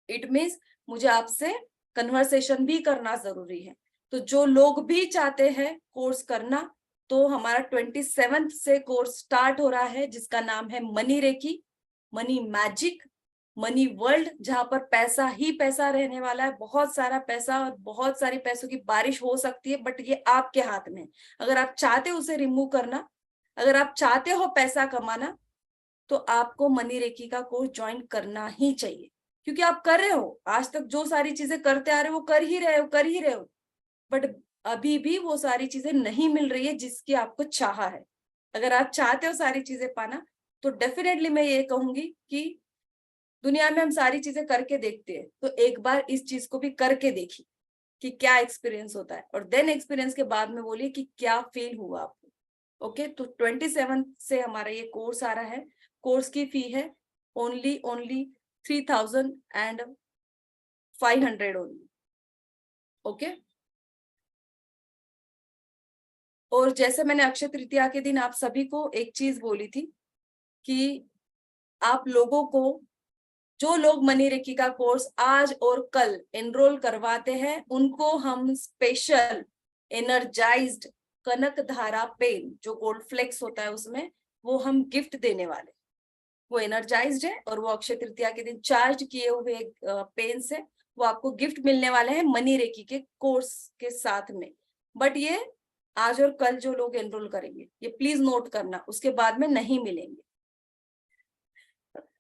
इट मीन्स मुझे आपसे कन्वर्सेशन भी करना जरूरी है। तो जो लोग भी चाहते हैं कोर्स करना, तो हमारा 27 से कोर्स स्टार्ट हो रहा है, जिसका नाम है money reiki, money magic, money world, जहां पर पैसा ही पैसा रहने वाला है, बहुत सारा पैसा और बहुत सारी पैसों की बारिश हो सकती है, बट ये आपके हाथ में है। अगर आप चाहते हो उसे रिमूव करना, अगर आप चाहते हो पैसा कमाना, तो आपको मनी रेकी का कोर्स ज्वाइन करना ही चाहिए, क्योंकि आप कर रहे हो, आज तक जो सारी चीजें करते आ रहे हो वो कर ही रहे हो, बट अभी भी वो सारी चीजें नहीं मिल रही है जिसकी आपको चाह है। अगर आप चाहते हो सारी चीजें पाना, तो डेफिनेटली मैं ये कहूंगी कि दुनिया में हम सारी चीजें करके देखते हैं, तो एक बार इस चीज को भी करके देखिए कि क्या एक्सपीरियंस होता है, और देन एक्सपीरियंस के बाद में बोलिए कि क्या फील हुआ आपको। ओके, तो 27 से हमारा ये कोर्स आ रहा है। कोर्स की फी है ओनली 3,500 ओनली। ओके, और जैसे मैंने अक्षय तृतीया के दिन आप सभी को एक चीज बोली थी कि आप लोगों को, जो लोग मनी रेकी का कोर्स आज और कल एनरोल करवाते हैं, उनको हम स्पेशल एनर्जाइज्ड कनक धारा पेन, जो गोल्ड फ्लेक्स होता है उसमें, वो हम गिफ्ट देने वाले। वो एनर्जाइज्ड है और वो अक्षय तृतीया के दिन चार्ज किए हुए पेन से वो आपको गिफ्ट मिलने वाले हैं मनी रेकी के कोर्स के साथ में। बट ये आज और कल जो लोग एनरोल करेंगे, ये प्लीज नोट करना, उसके बाद में नहीं मिलेंगे।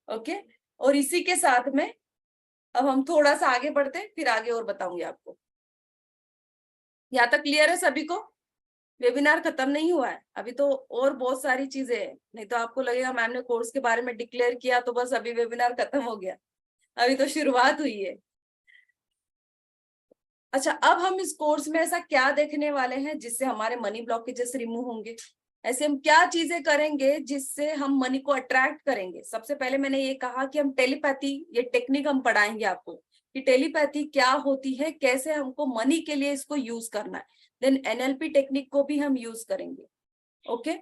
ओके, और इसी के साथ में अब हम थोड़ा सा आगे बढ़ते हैं, फिर आगे और बताऊंगी आपको। यहाँ तक क्लियर है सभी को? वेबिनार खत्म नहीं हुआ है अभी, तो और बहुत सारी चीजें हैं, नहीं तो आपको लगेगा मैम ने कोर्स के बारे में डिक्लेयर किया तो बस अभी वेबिनार खत्म हो गया। अभी तो शुरुआत हुई है। अच्छा, अब हम इस कोर्स में ऐसा क्या देखने वाले हैं जिससे हमारे मनी ब्लॉकेजेस रिमूव होंगे? ऐसे हम क्या चीजें करेंगे जिससे हम मनी को अट्रैक्ट करेंगे? सबसे पहले मैंने ये कहा कि हम टेलीपैथी, ये टेक्निक हम पढ़ाएंगे आपको कि टेलीपैथी क्या होती है, कैसे हमको मनी के लिए इसको यूज करना है। देन एनएलपी टेक्निक को भी हम यूज करेंगे। ओके,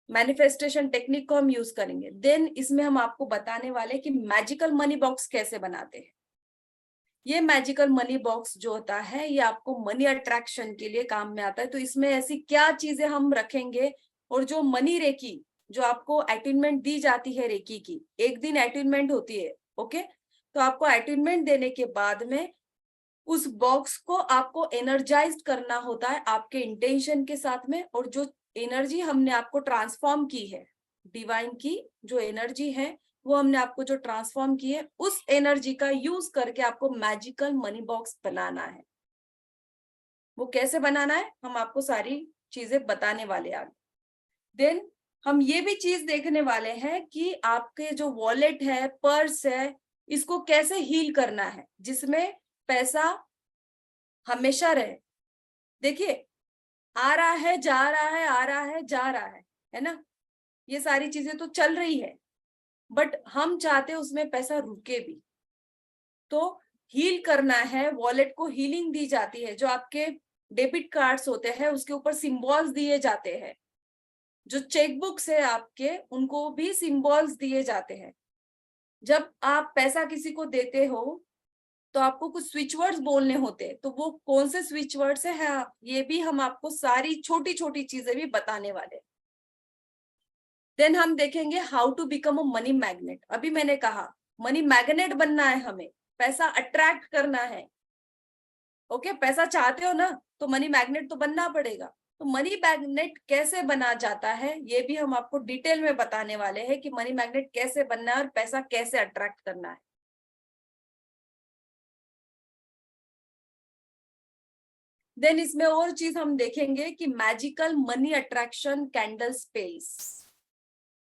मैनिफेस्टेशन टेक्निक को हम यूज करेंगे। देन इसमें हम आपको बताने वाले कि मैजिकल मनी बॉक्स कैसे बनाते हैं। ये मैजिकल मनी बॉक्स जो होता है, ये आपको मनी अट्रैक्शन के लिए काम में आता है। तो इसमें ऐसी क्या चीजें हम रखेंगे, और जो मनी रेकी, जो आपको अटेनमेंट दी जाती है रेकी की, एक दिन अटेनमेंट होती है। ओके, तो आपको अटेनमेंट देने के बाद में उस बॉक्स को आपको एनर्जाइज करना होता है आपके इंटेंशन के साथ में, और जो एनर्जी हमने आपको ट्रांसफॉर्म की है, डिवाइन की जो एनर्जी है वो हमने आपको जो ट्रांसफॉर्म की है, उस एनर्जी का यूज करके आपको मैजिकल मनी बॉक्स बनाना है। वो कैसे बनाना है हम आपको सारी चीजें बताने वाले आगे। देन हम ये भी चीज देखने वाले हैं कि आपके जो वॉलेट है, पर्स है, इसको कैसे हील करना है जिसमें पैसा हमेशा रहे। देखिए, आ रहा है जा रहा है, आ रहा है जा रहा है ना, ये सारी चीजें तो चल रही है, बट हम चाहते हैं उसमें पैसा रुके भी। तो हील करना है, वॉलेट को हीलिंग दी जाती है। जो आपके डेबिट कार्ड्स होते हैं उसके ऊपर सिंबल्स दिए जाते हैं, जो चेकबुक्स है आपके उनको भी सिंबल्स दिए जाते हैं। जब आप पैसा किसी को देते हो तो आपको कुछ स्विच वर्ड्स बोलने होते हैं, तो वो कौन से स्विच वर्ड्स है, ये भी हम आपको सारी छोटी छोटी चीजें भी बताने वाले हैं। देन हम देखेंगे how to become a money magnet. अभी मैंने कहा मनी मैग्नेट बनना है, हमें पैसा अट्रैक्ट करना है। ओके, पैसा चाहते हो ना, तो मनी मैग्नेट तो बनना पड़ेगा। तो मनी मैग्नेट कैसे बना जाता है ये भी हम आपको डिटेल में बताने वाले हैं कि मनी मैग्नेट कैसे बनना है और पैसा कैसे अट्रैक्ट करना है। देन इसमें और चीज हम देखेंगे कि magical money attraction candle spells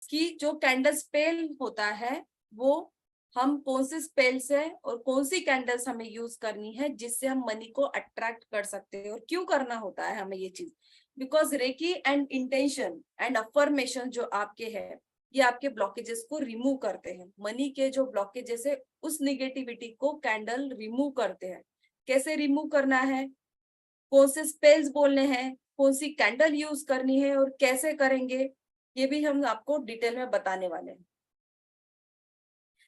की, जो कैंडल स्पेल होता है वो हम कौन से स्पेल्स है और कौन सी कैंडल्स हमें यूज करनी है जिससे हम मनी को अट्रैक्ट कर सकते हैं, और क्यों करना होता है हमें ये चीज। Because recce and intention and affirmation जो आपके है, ये आपके ब्लॉकेजेस को रिमूव करते हैं। मनी के जो ब्लॉकेजेस है उस निगेटिविटी को कैंडल रिमूव करते हैं। कैसे रिमूव करना है, कौन से स्पेल्स बोलने हैं, कौन सी कैंडल यूज करनी है और कैसे करेंगे, ये भी हम आपको डिटेल में बताने वाले हैं।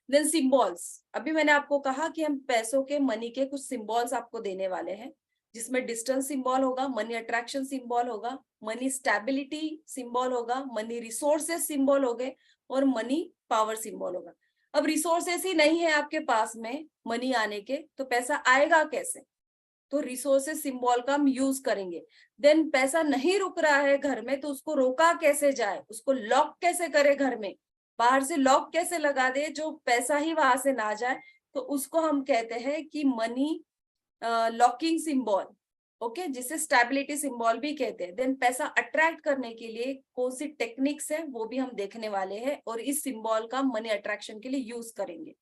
देन सिंबल्स, अभी मैंने आपको कहा कि हम पैसों के, मनी के कुछ सिंबल्स आपको देने वाले हैं, जिसमें डिस्टेंस सिंबल होगा, मनी अट्रैक्शन सिंबल होगा, मनी स्टेबिलिटी सिंबल होगा, मनी रिसोर्सेस सिंबल हो गए, और मनी पावर सिंबल होगा। अब रिसोर्सेस ही नहीं है आपके पास में मनी आने के, तो पैसा आएगा कैसे? तो रिसोर्सेस सिंबल का हम यूज करेंगे। देन पैसा नहीं रुक रहा है घर में, तो उसको रोका कैसे जाए, उसको लॉक कैसे करे घर में, बाहर से लॉक कैसे लगा दे जो पैसा ही वहां से ना जाए, तो उसको हम कहते हैं कि मनी लॉकिंग सिंबल, ओके, जिसे स्टेबिलिटी सिंबल भी कहते हैं। देन पैसा अट्रैक्ट करने के लिए कौन सी टेक्निक्स है वो भी हम देखने वाले हैं, और इस सिंबल का मनी अट्रैक्शन के लिए यूज करेंगे।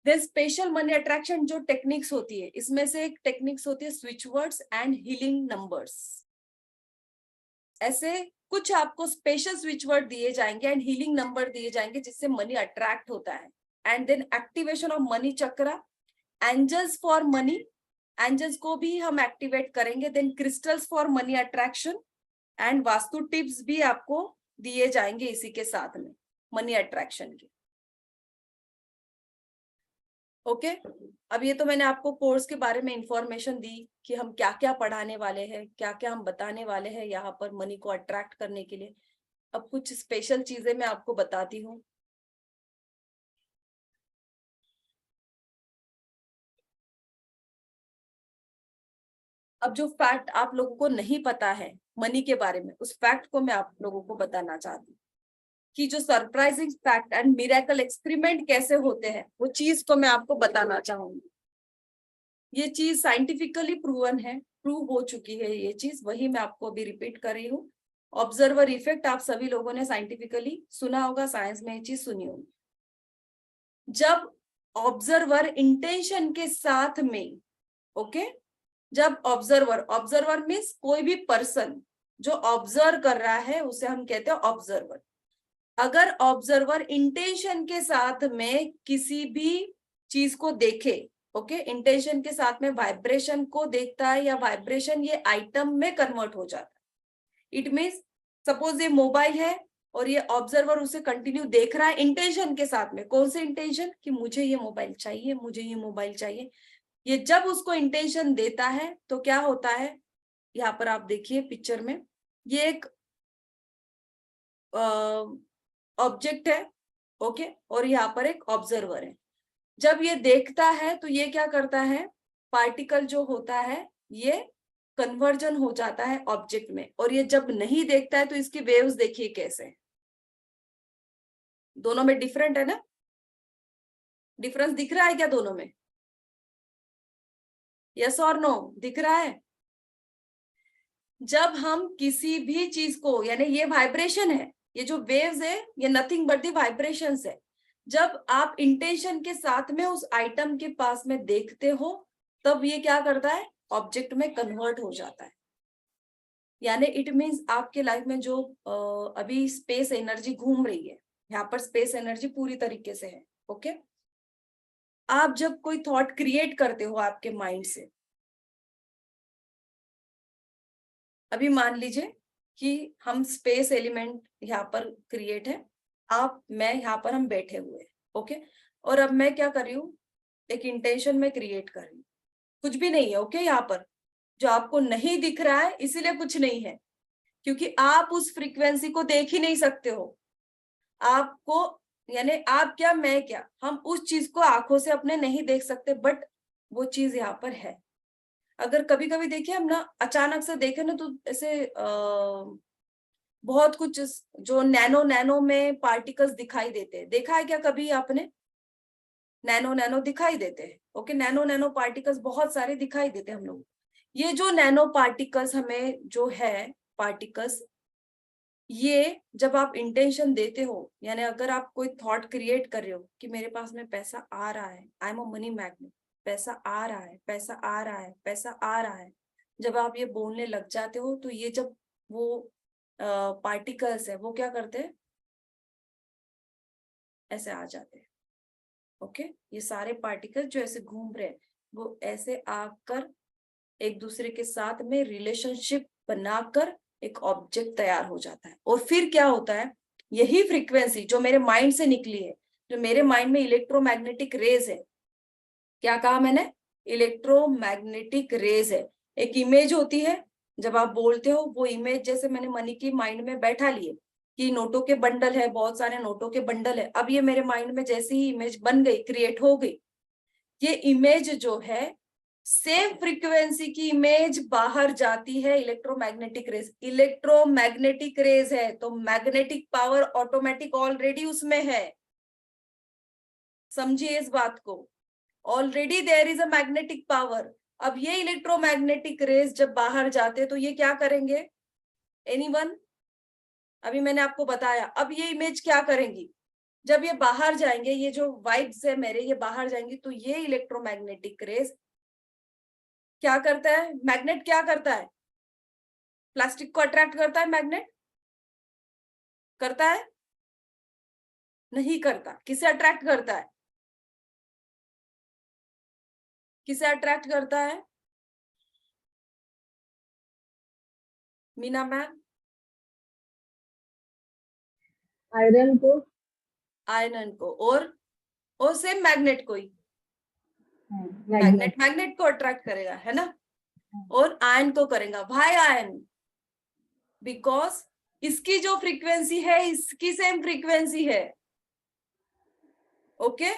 देन स्पेशल मनी अट्रैक्शन जो टेक्निक्स होती है, इसमें से एक टेक्निक्स होती है switch words and healing numbers. ऐसे कुछ आपको स्पेशल स्विच वर्ड दिए जाएंगे एंड हीलिंग नंबर दिए जाएंगे जिससे मनी अट्रैक्ट होता है। And then activation of money chakra, angels for money, angels को भी हम एक्टिवेट करेंगे। Then crystals for money attraction and vastu tips भी आपको दिए जाएंगे इसी के साथ में मनी अट्रैक्शन के। ओके, अब ये तो मैंने आपको कोर्स के बारे में इंफॉर्मेशन दी कि हम क्या क्या पढ़ाने वाले हैं, क्या क्या हम बताने वाले हैं यहाँ पर मनी को अट्रैक्ट करने के लिए। अब कुछ स्पेशल चीजें मैं आपको बताती हूँ। अब जो फैक्ट आप लोगों को नहीं पता है मनी के बारे में, उस फैक्ट को मैं आप लोगों को बताना चाहती हूँ कि जो surprising fact and miracle experiment कैसे होते हैं, वो चीज को मैं आपको बताना चाहूंगी। ये चीज साइंटिफिकली प्रूवन है, प्रूव हो चुकी है ये चीज, वही मैं आपको अभी रिपीट कर रही हूँ। ऑब्जर्वर इफेक्ट आप सभी लोगों ने साइंटिफिकली सुना होगा, साइंस में ये चीज सुनी होगी। जब ऑब्जर्वर इंटेंशन के साथ में, ओके, जब ऑब्जर्वर मीन्स कोई भी पर्सन जो ऑब्जर्व कर रहा है उसे हम कहते हैं ऑब्जर्वर। अगर ऑब्जर्वर इंटेंशन के साथ में किसी भी चीज को देखे, ओके, इंटेंशन के साथ में वाइब्रेशन को देखता है, या वाइब्रेशन ये आइटम में कन्वर्ट हो जाता है। इट मीन्स सपोज ये मोबाइल है और ये ऑब्जर्वर उसे कंटिन्यू देख रहा है इंटेंशन के साथ में। कौन से इंटेंशन? कि मुझे ये मोबाइल चाहिए, मुझे ये मोबाइल चाहिए। ये जब उसको इंटेंशन देता है तो क्या होता है, यहाँ पर आप देखिए पिक्चर में, ये एक ऑब्जेक्ट है, ओके, और यहाँ पर एक ऑब्जर्वर है। जब ये देखता है तो ये क्या करता है, पार्टिकल जो होता है ये कन्वर्जन हो जाता है ऑब्जेक्ट में। और ये जब नहीं देखता है तो इसकी वेव्स देखिए कैसे, दोनों में डिफरेंट है ना, डिफरेंस दिख रहा है क्या दोनों में? यस और नो, दिख रहा है? जब हम किसी भी चीज को, यानी ये वाइब्रेशन है, ये जो वेव्स है ये नथिंग बट दी वाइब्रेशंस है। जब आप इंटेंशन के साथ में उस आइटम के पास में देखते हो तब ये क्या करता है, ऑब्जेक्ट में कन्वर्ट हो जाता है। यानी इट मीन्स आपके लाइफ में जो अभी स्पेस एनर्जी घूम रही है, यहाँ पर स्पेस एनर्जी पूरी तरीके से है, ओके। आप जब कोई थॉट क्रिएट करते हो आपके माइंड से, अभी मान लीजिए कि हम स्पेस एलिमेंट यहाँ पर क्रिएट है, आप, मैं, यहाँ पर हम बैठे हुए हैं, ओके। और अब मैं क्या कर रही हूँ, एक इंटेंशन में क्रिएट कर रही हूँ, कुछ भी नहीं है, ओके। यहाँ पर जो आपको नहीं दिख रहा है इसीलिए कुछ नहीं है, क्योंकि आप उस फ्रीक्वेंसी को देख ही नहीं सकते हो। आपको, यानी आप क्या, मैं क्या, हम उस चीज को आंखों से अपने नहीं देख सकते, बट वो चीज यहाँ पर है। अगर कभी कभी देखिए हम ना, अचानक से देखे ना, तो ऐसे बहुत कुछ जो नैनो नैनो में पार्टिकल्स दिखाई देते हैं, देखा है क्या कभी आपने? नैनो नैनो दिखाई देते हैं, ओके, नैनो नैनो पार्टिकल्स बहुत सारे दिखाई देते हैं हम लोग। ये जो नैनो पार्टिकल्स हमें जो है, पार्टिकल्स, ये जब आप इंटेंशन देते हो, यानी अगर आप कोई थॉट क्रिएट कर रहे हो कि मेरे पास में पैसा आ रहा है, I am a money magnet, पैसा आ रहा है, पैसा आ रहा है, पैसा आ रहा है, जब आप ये बोलने लग जाते हो तो ये जब वो पार्टिकल्स है वो क्या करते हैं, ऐसे आ जाते हैं, ओके। ये सारे पार्टिकल जो ऐसे घूम रहे हैं वो ऐसे आकर एक दूसरे के साथ में रिलेशनशिप बनाकर एक ऑब्जेक्ट तैयार हो जाता है। और फिर क्या होता है, यही फ्रीक्वेंसी जो मेरे माइंड से निकली है, जो मेरे माइंड में इलेक्ट्रोमैग्नेटिक रेज है, क्या कहा मैंने, इलेक्ट्रोमैग्नेटिक रेज है। एक इमेज होती है, जब आप बोलते हो वो इमेज, जैसे मैंने मनी की माइंड में बैठा लिए कि नोटों के बंडल है, बहुत सारे नोटों के बंडल है, अब ये मेरे माइंड में जैसे ही इमेज बन गई, क्रिएट हो गई, ये इमेज जो है सेम फ्रीक्वेंसी की इमेज बाहर जाती है, इलेक्ट्रोमैग्नेटिक रेज। इलेक्ट्रोमैग्नेटिक रेज है तो मैग्नेटिक पावर ऑटोमेटिक ऑलरेडी उसमें है, समझिए इस बात को, already there is a magnetic power. अब ये इलेक्ट्रोमैग्नेटिक रेज जब बाहर जाते तो ये क्या करेंगे, एनीवन? अभी मैंने आपको बताया, अब ये इमेज क्या करेंगी, जब ये बाहर जाएंगे, ये जो वाइब्स है मेरे, ये बाहर जाएंगे, तो ये इलेक्ट्रोमैग्नेटिक रेज क्या करता है, मैग्नेट क्या करता है, प्लास्टिक को अट्रैक्ट करता है मैग्नेट, करता है? नहीं करता। किसे अट्रैक्ट करता है, किसे अट्रैक्ट करता है, मीना मैम? आयरन को। आयरन को। और सेम मैग्नेट को ही, मैग्नेट। मैग्नेट को अट्रैक्ट करेगा, है ना? और आयन को करेगा। Why ion? बिकॉज इसकी जो फ्रीक्वेंसी है इसकी सेम फ्रीक्वेंसी है। ओके,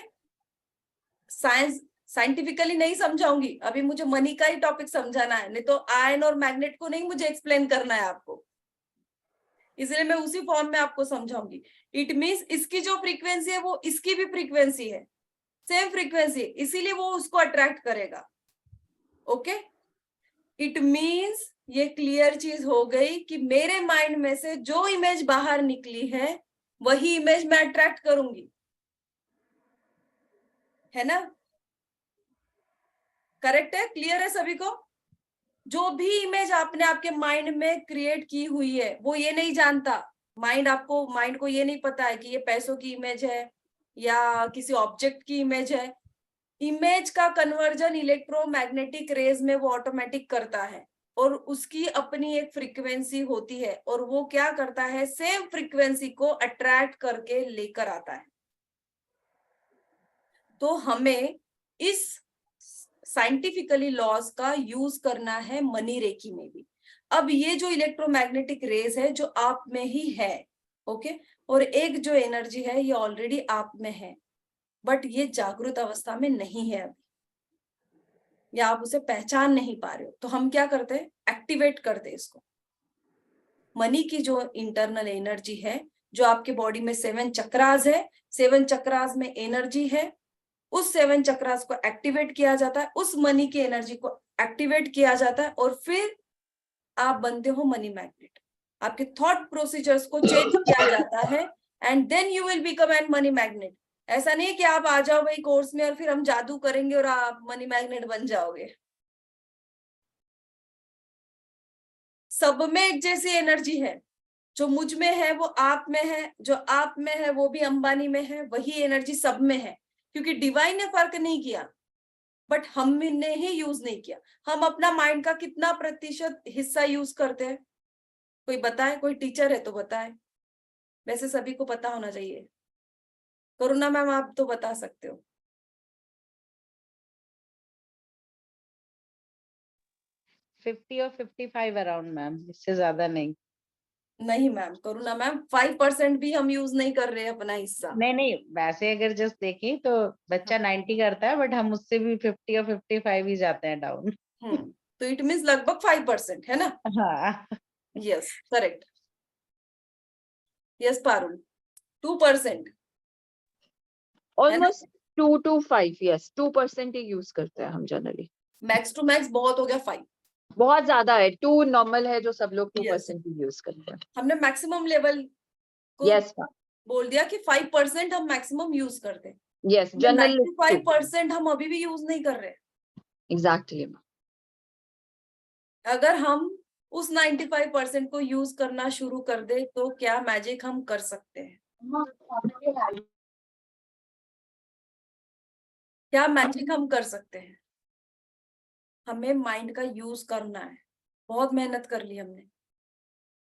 साइंटिफिकली नहीं समझाऊंगी, अभी मुझे मनी का ही टॉपिक समझाना है, नहीं तो आयन और मैग्नेट को नहीं मुझे एक्सप्लेन करना है आपको, इसलिए मैं उसी फॉर्म में आपको समझाऊंगी। इट मीन्स इसकी जो फ्रीक्वेंसी है वो इसकी भी फ्रीक्वेंसी है, सेम फ्रीक्वेंसी, इसीलिए वो उसको अट्रैक्ट करेगा। ओके, इट मीन्स ये क्लियर चीज हो गई कि मेरे माइंड में से जो इमेज बाहर निकली है वही इमेज मैं अट्रैक्ट करूंगी, है ना? करेक्ट है, क्लियर है सभी को? जो भी इमेज आपने आपके माइंड में क्रिएट की हुई है, वो ये नहीं जानता, माइंड को ये नहीं पता है कि ये पैसों की इमेज है या किसी ऑब्जेक्ट की इमेज है। इमेज का कन्वर्जन इलेक्ट्रोमैग्नेटिक रेज में वो ऑटोमेटिक करता है, और उसकी अपनी एक फ्रीक्वेंसी होती है, और वो क्या करता है, सेम फ्रीक्वेंसी को अट्रैक्ट करके लेकर आता है। तो हमें इस साइंटिफिकली लॉज का यूज करना है मनी रेकी में भी। अब ये जो इलेक्ट्रोमैग्नेटिक रेज है जो आप में ही है, ओके, और एक जो एनर्जी है ये ऑलरेडी आप में है, बट ये जागृत अवस्था में नहीं है अभी, या आप उसे पहचान नहीं पा रहे हो, तो हम क्या करते हैं, एक्टिवेट करते हैं इसको। मनी की जो इंटरनल एनर्जी है, जो आपके बॉडी में 7 चक्रास है, 7 चक्रास में एनर्जी है, उस 7 चक्रास को एक्टिवेट किया जाता है, उस मनी की एनर्जी को एक्टिवेट किया जाता है, और फिर आप बनते हो मनी मैग्नेट। आपके थॉट प्रोसीजर्स को चेंज किया जाता है, and then you will become an money magnet. ऐसा नहीं है कि आप आ जाओ भाई कोर्स में और फिर हम जादू करेंगे और आप मनी मैग्नेट बन जाओगे। सब में एक जैसी एनर्जी है, जो मुझ में है वो आप में है, जो आप में है वो भी अंबानी में है, वही एनर्जी सब में है, क्योंकि डिवाइन ने फर्क नहीं किया, बट हमने ही यूज नहीं किया। हम अपना माइंड का कितना प्रतिशत हिस्सा यूज करते हैं, कोई बताए, कोई टीचर है तो बताए, वैसे सभी को पता होना चाहिए। करुणा मैम आप तो बता सकते हो। 50 और 55 अराउंड मैम, इससे ज्यादा नहीं। नहीं मैम, करुणा मैम 5% भी हम यूज नहीं कर रहे हैं अपना हिस्सा। नहीं, वैसे अगर जस्ट देखें तो बच्चा 90 करता है, बट हम उससे भी 50 और 55 ही जाते हैं डाउन। तो इट मीन्स लगभग 5%, है ना? हाँ, yes, correct. Yes Parul, 2%। Almost 2 to 5, yes 2% he use करते हैं हम जनरली। मैक्स टू मैक्स बहुत हो गया 5। बहुत ज्यादा है, 2 नॉर्मल है जो सब लोग 2% Yes. ही यूज करते हैं। हमने मैक्सिमम लेवल को यस बोल दिया कि 5% हम मैक्सिमम यूज करते हैं, यस जनरल 95% हम अभी भी यूज नहीं कर रहे। एग्जैक्टली। अगर हम उस 95% को यूज करना शुरू कर दे तो क्या मैजिक हम कर सकते हैं? क्या मैजिक हम कर सकते हैं? हमें माइंड का यूज करना है। बहुत मेहनत कर ली हमने,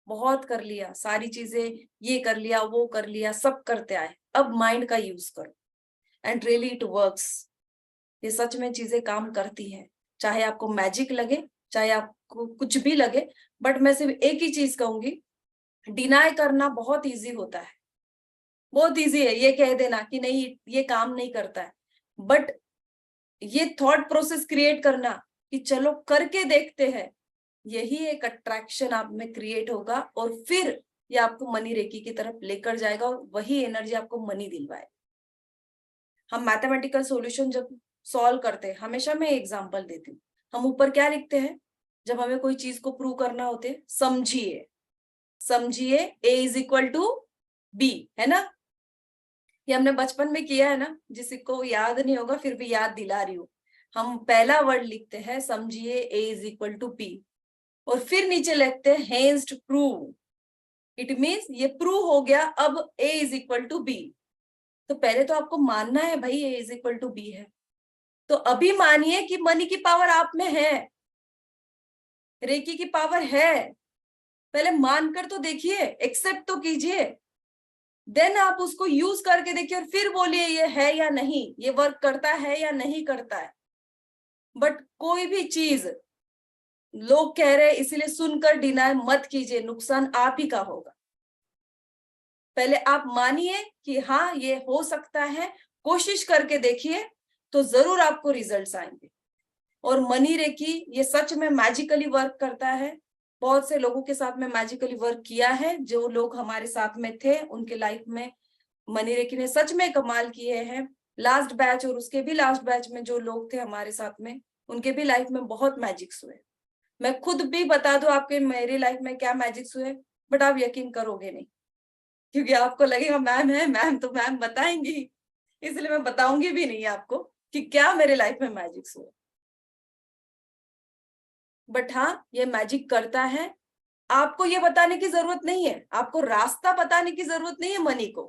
बहुत कर लिया, सारी चीजें ये कर लिया, वो कर लिया, सब करते आए, अब माइंड का यूज करो एंड रियली इट वर्क्स। ये सच में चीजें काम करती है, चाहे आपको मैजिक लगे, चाहे आपको कुछ भी लगे। बट मैं सिर्फ एक ही चीज कहूंगी, डिनाई करना बहुत इजी होता है, बहुत इजी है ये कह देना कि नहीं ये काम नहीं करता है, बट ये थॉट प्रोसेस क्रिएट करना कि चलो करके देखते हैं, यही एक अट्रैक्शन आप में क्रिएट होगा और फिर ये आपको मनी रेकी की तरफ लेकर जाएगा और वही एनर्जी आपको मनी दिलवाएगा। हम मैथमेटिकल सॉल्यूशन जब सॉल्व करते हैं, हमेशा मैं एग्जांपल देती हूँ, हम ऊपर क्या लिखते हैं जब हमें कोई चीज को प्रूव करना होते है, समझिए, समझिए A is equal to B, है ना। ये हमने बचपन में किया है ना, जिसको याद नहीं होगा फिर भी याद दिला रही हूँ। हम पहला वर्ड लिखते हैं समझिए A is equal to B और फिर नीचे लिखते हैं hence to prove, it means ये प्रूव हो गया, अब A is equal to B। तो पहले तो आपको मानना है भाई A is equal to B है, तो अभी मानिए कि मनी की पावर आप में है, रेकी की पावर है, पहले मानकर तो देखिए, एक्सेप्ट तो कीजिए, देन आप उसको यूज करके देखिए और फिर बोलिए ये है या नहीं, ये वर्क करता है या नहीं करता है। बट कोई भी चीज लोग कह रहे हैं इसीलिए सुनकर डिनाई मत कीजिए, नुकसान आप ही का होगा। पहले आप मानिए कि हाँ ये हो सकता है, कोशिश करके देखिए तो जरूर आपको रिजल्ट्स आएंगे। और मनी रेकी ये सच में मैजिकली वर्क करता है, बहुत से लोगों के साथ में मैजिकली वर्क किया है, जो लोग हमारे साथ में थे उनके लाइफ में मनी रेकी ने सच में कमाल किए हैं। लास्ट बैच और उसके भी लास्ट बैच में जो लोग थे हमारे साथ में, उनके भी लाइफ में बहुत मैजिक्स हुए। मैं खुद भी बता दूं आपके मेरी लाइफ में क्या मैजिक्स हुए, बट आप यकीन करोगे नहीं, क्योंकि आपको लगेगा मैम है, मैम तो मैम बताएंगी, इसलिए मैं बताऊंगी भी नहीं आपको कि क्या मेरे लाइफ में मैजिक्स हुए। बट हाँ ये मैजिक करता है, आपको ये बताने की जरूरत नहीं है, आपको रास्ता बताने की जरूरत नहीं है मनी को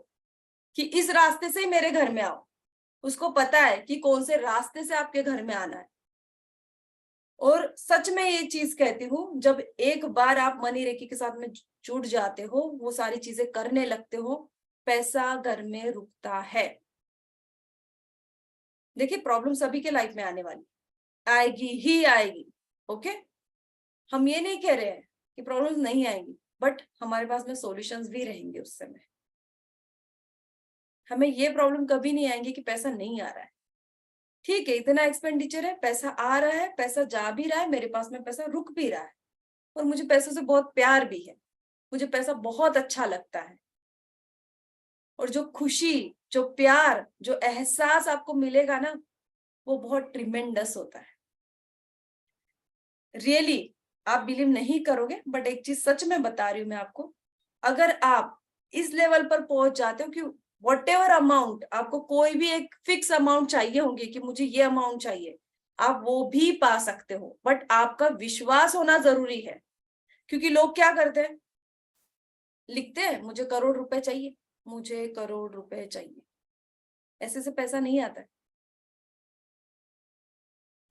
कि इस रास्ते से ही मेरे घर में आओ, उसको पता है कि कौन से रास्ते से आपके घर में आना है। और सच में ये चीज कहती हूँ, जब एक बार आप मनी रेकी के साथ में जुड़ जाते हो, वो सारी चीजें करने लगते हो, पैसा घर में रुकता है। देखिए प्रॉब्लम सभी के लाइफ में आने वाली, आएगी ही आएगी, ओके। हम ये नहीं कह रहे हैं कि प्रॉब्लम्स नहीं आएंगी, बट हमारे पास में सॉल्यूशंस भी रहेंगे उस समय। हमें ये प्रॉब्लम कभी नहीं आएंगी कि पैसा नहीं आ रहा है, ठीक है इतना एक्सपेंडिचर है, पैसा आ रहा है, पैसा जा भी रहा है, मेरे पास में पैसा रुक भी रहा है, और मुझे पैसों से बहुत प्यार भी है, मुझे पैसा बहुत अच्छा लगता है। और जो खुशी, जो प्यार, जो एहसास आपको मिलेगा ना, वो बहुत ट्रिमेंडस होता है। रियली आप बिलीव नहीं करोगे, बट एक चीज सच में बता रही हूं मैं आपको, अगर आप इस लेवल पर पहुंच जाते हो कि व्हाटएवर अमाउंट आपको, कोई भी एक फिक्स अमाउंट चाहिए होंगे कि मुझे ये अमाउंट चाहिए, आप वो भी पा सकते हो, बट आपका विश्वास होना जरूरी है। क्योंकि लोग क्या करते हैं, लिखते हैं मुझे करोड़ रुपए चाहिए, मुझे करोड़ रुपए चाहिए, ऐसे से पैसा नहीं आता है,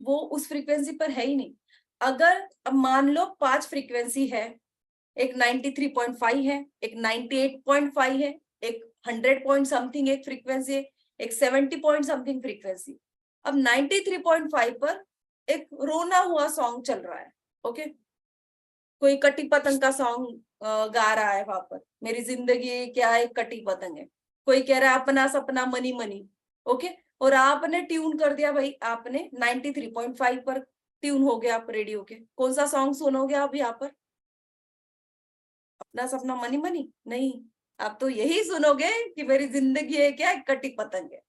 वो उस फ्रीक्वेंसी पर है ही नहीं। अगर अब मान लो 5 फ्रीक्वेंसी है, एक 93.5 है, एक 98.5 है, एक 100 पॉइंट समथिंग एक फ्रीक्वेंसी है, एक 70 पॉइंट समथिंग फ्रीक्वेंसी। अब 93.5 पर एक रोना हुआ सॉन्ग चल रहा है, ओके, कोई कटी पतंग का सॉन्ग गा रहा है वहां पर, मेरी जिंदगी क्या एक कटी पतंग है, कोई कह रहा है अपना सपना मनी मनी, ओके, और आपने ट्यून कर दिया भाई, आपने 93.5 पर ट्यून हो गया आप रेडियो के, कौन सा सॉन्ग सुनोगे आप यहाँ पर? अपना सपना मनी मनी नहीं, आप तो यही सुनोगे कि मेरी जिंदगी है क्या एक कटी पतंग है।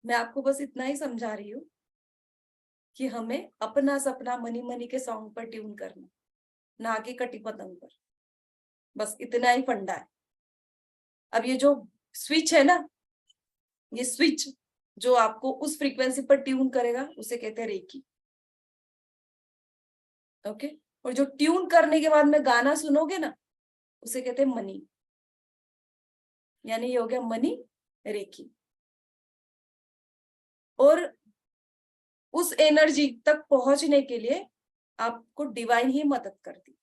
मैं आपको बस इतना ही समझा रही हूँ कि हमें अपना सपना मनी मनी के सॉन्ग पर ट्यून करना, ना कि कटी पतंग पर, बस इतना ही फंडा है। अब ये जो स्विच है ना, ये स्विच जो आपको उस फ्रीक्वेंसी पर ट्यून करेगा, उसे कहते हैं रेकी, ओके। और जो ट्यून करने के बाद में गाना सुनोगे ना, उसे कहते हैं मनी, यानी ये हो गया मनी रेकी। और उस एनर्जी तक पहुंचने के लिए आपको डिवाइन ही मदद करती,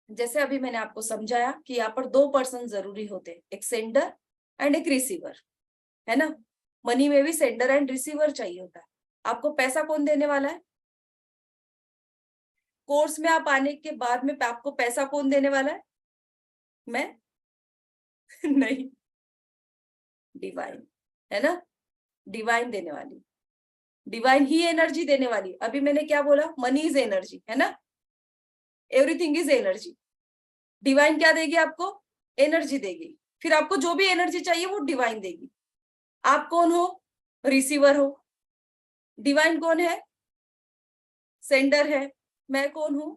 जैसे अभी मैंने आपको समझाया कि यहाँ पर 2 पर्सन जरूरी होते हैं, एक सेंडर एंड एक रिसीवर, है ना। मनी में भी सेंडर एंड रिसीवर चाहिए होता है। आपको पैसा कौन देने वाला है? कोर्स में आप आने के बाद में आपको पैसा कौन देने वाला है? मैं नहीं, डिवाइन, है ना। डिवाइन देने वाली, डिवाइन ही एनर्जी देने वाली। अभी मैंने क्या बोला? मनी इज एनर्जी, है ना, एवरीथिंग इज एनर्जी। डिवाइन क्या देगी आपको? एनर्जी देगी। फिर आपको जो भी एनर्जी चाहिए वो डिवाइन देगी। आप कौन हो? रिसीवर हो। डिवाइन कौन है? सेंडर है। मैं कौन हूं?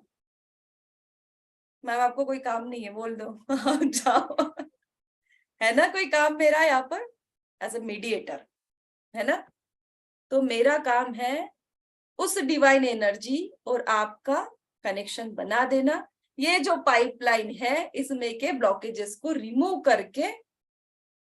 मैम आपको कोई काम नहीं है, बोल दो जाओ, है ना। कोई काम मेरा यहाँ पर एज अ मीडिएटर, है ना। तो मेरा काम है उस डिवाइन एनर्जी और आपका कनेक्शन बना देना। ये जो पाइपलाइन है इसमें के ब्लॉकेजेस को रिमूव करके,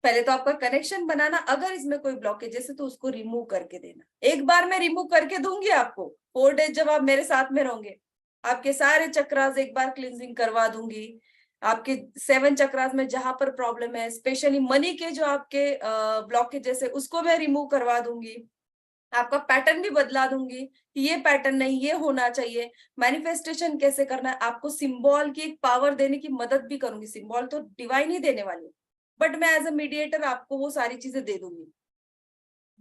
पहले तो आपका कनेक्शन बनाना, अगर इसमें कोई ब्लॉकेजेस है तो उसको रिमूव करके देना। एक बार मैं रिमूव करके दूंगी आपको, 4 डेज जब आप मेरे साथ में रहोगे, आपके सारे चक्रास एक बार क्लींजिंग करवा दूंगी। आपके 7 चक्रास में जहां पर प्रॉब्लम है, स्पेशली मनी के जो आपके ब्लॉकेजेस है, उसको मैं रिमूव करवा दूंगी। आपका पैटर्न भी बदला दूंगी कि ये पैटर्न नहीं, ये होना चाहिए। मैनिफेस्टेशन कैसे करना है, आपको सिंबल की एक पावर देने की मदद भी करूंगी। सिंबल तो डिवाइन ही देने वाली, बट मैं एज अ मीडिएटर आपको वो सारी चीजें दे दूंगी।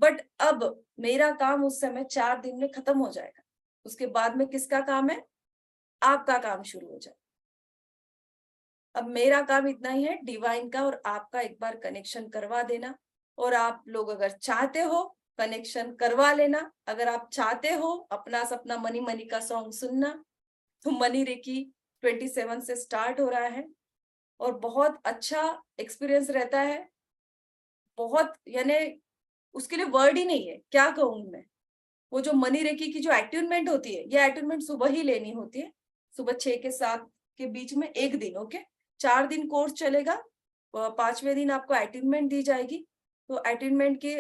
बट अब मेरा काम उस समय 4 दिन में खत्म हो जाएगा। उसके बाद में किसका काम है? आपका काम शुरू हो जाए। अब मेरा काम इतना ही है, डिवाइन का और आपका एक बार कनेक्शन करवा देना। और आप लोग अगर चाहते हो कनेक्शन करवा लेना। अगर आप चाहते हो अपना सपना मनी मनी का सॉन्ग सुनना, तो मनी रेकी 27 से स्टार्ट हो रहा है और बहुत अच्छा एक्सपीरियंस रहता है। बहुत, यानी उसके लिए वर्ड ही नहीं है, क्या कहूँ मैं। वो जो मनी रेकी की जो अट्यूनमेंट होती है, ये अट्यूनमेंट सुबह ही लेनी होती है, सुबह 6 के 7 के बीच में एक दिन। ओके, 4 दिन कोर्स चलेगा, 5वें दिन आपको अट्यूनमेंट दी जाएगी। तो अट्यूनमेंट के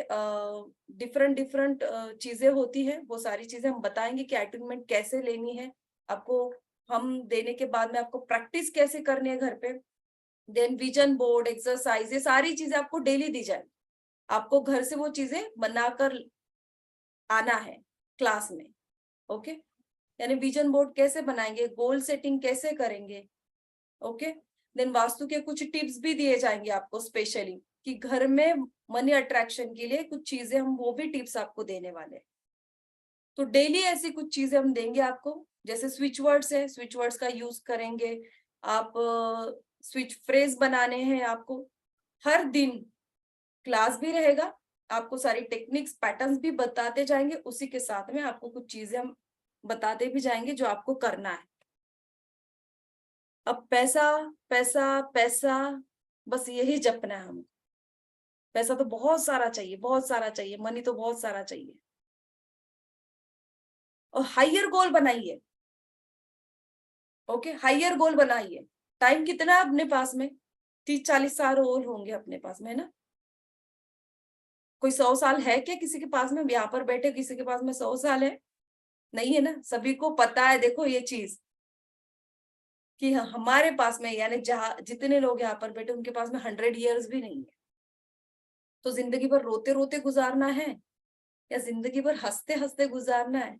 डिफरेंट चीजें होती है, वो सारी चीजें हम बताएंगे कि अट्यूनमेंट कैसे लेनी है आपको। हम देने के बाद में आपको प्रैक्टिस कैसे करनी है घर पे, देन विजन बोर्ड, एक्सरसाइज, ये सारी चीजें आपको डेली दी जाएगी। आपको घर से वो चीजें बनाकर आना है क्लास में। ओके, यानी विजन बोर्ड कैसे बनाएंगे, गोल सेटिंग कैसे करेंगे। ओके, देन वास्तु के कुछ टिप्स भी दिए जाएंगे आपको स्पेशली, कि घर में मनी अट्रैक्शन के लिए कुछ चीजें, हम वो भी टिप्स आपको देने वाले हैं। तो डेली ऐसी कुछ चीजें हम देंगे आपको, जैसे स्विच वर्ड्स है, स्विच वर्ड्स का यूज करेंगे आप। स्विच फ्रेज बनाने हैं आपको। हर दिन क्लास भी रहेगा, आपको सारी टेक्निक्स पैटर्न्स भी बताते जाएंगे, उसी के साथ में आपको कुछ चीजें हम बताते भी जाएंगे जो आपको करना है। अब पैसा पैसा पैसा, बस यही जपना है हमको। पैसा तो बहुत सारा चाहिए, बहुत सारा चाहिए, मनी तो बहुत सारा चाहिए। और हायर गोल बनाइए। ओके, हायर गोल बनाइए। टाइम कितना है अपने पास में? 30-40 साल और होंगे अपने पास में, है ना। कोई 100 साल है क्या किसी के पास में? यहाँ पर बैठे किसी के पास में 100 साल है? नहीं है ना। सभी को पता है, देखो ये चीज, कि हमारे पास में, यानी जहां जितने लोग यहाँ पर बैठे उनके पास में 100 ईयर्स भी नहीं है। तो जिंदगी भर रोते रोते गुजारना है, या जिंदगी भर हंसते हंसते गुजारना है,